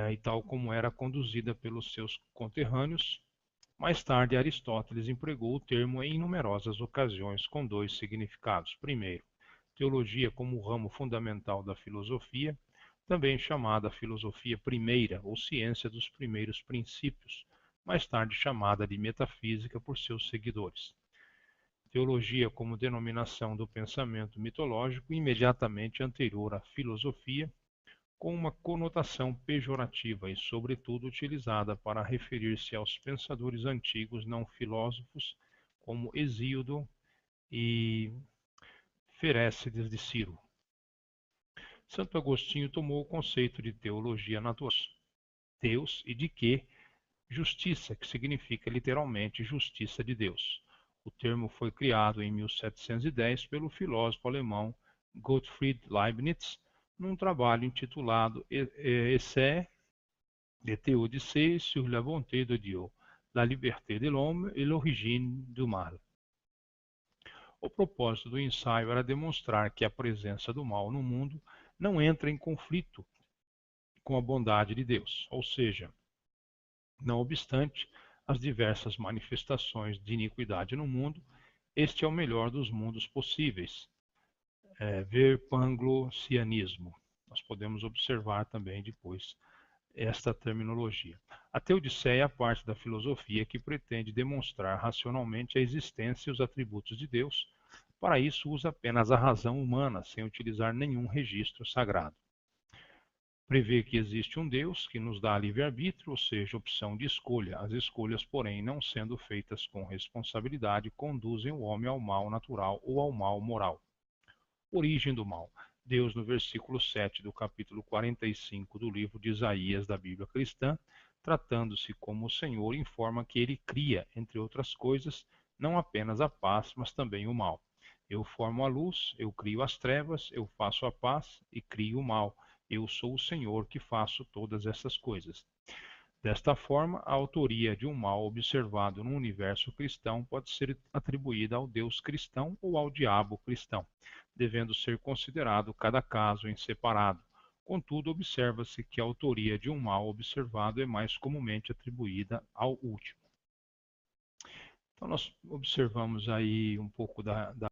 e tal como era conduzida pelos seus conterrâneos, mais tarde Aristóteles empregou o termo em numerosas ocasiões com dois significados. Primeiro, teologia como ramo fundamental da filosofia, também chamada filosofia primeira ou ciência dos primeiros princípios, mais tarde chamada de metafísica por seus seguidores. Teologia como denominação do pensamento mitológico imediatamente anterior à filosofia, com uma conotação pejorativa e, sobretudo, utilizada para referir-se aos pensadores antigos não filósofos como Hesíodo e Ferécides de Ciro. Santo Agostinho tomou o conceito de teologia natural, Deus, e de que justiça, que significa literalmente justiça de Deus. O termo foi criado em 1710 pelo filósofo alemão Gottfried Leibniz, num trabalho intitulado Essai de théodicée sur la bonté de Dieu, la liberté de l'homme et l'origine du mal. O propósito do ensaio era demonstrar que a presença do mal no mundo não entra em conflito com a bondade de Deus, ou seja, não obstante as diversas manifestações de iniquidade no mundo, este é o melhor dos mundos possíveis. Verpanglosianismo. Nós podemos observar também depois esta terminologia. A teodiceia é a parte da filosofia que pretende demonstrar racionalmente a existência e os atributos de Deus. Para isso, usa apenas a razão humana, sem utilizar nenhum registro sagrado. Prevê que existe um Deus que nos dá livre-arbítrio, ou seja, opção de escolha. As escolhas, porém, não sendo feitas com responsabilidade, conduzem o homem ao mal natural ou ao mal moral. Origem do mal. Deus, no versículo 7 do capítulo 45 do livro de Isaías da Bíblia cristã, tratando-se como o Senhor, informa que ele cria, entre outras coisas, não apenas a paz, mas também o mal. Eu formo a luz, eu crio as trevas, eu faço a paz e crio o mal. Eu sou o Senhor que faço todas essas coisas. Desta forma, a autoria de um mal observado no universo cristão pode ser atribuída ao Deus cristão ou ao diabo cristão, devendo ser considerado cada caso em separado. Contudo, observa-se que a autoria de um mal observado é mais comumente atribuída ao último. Então, nós observamos aí um pouco da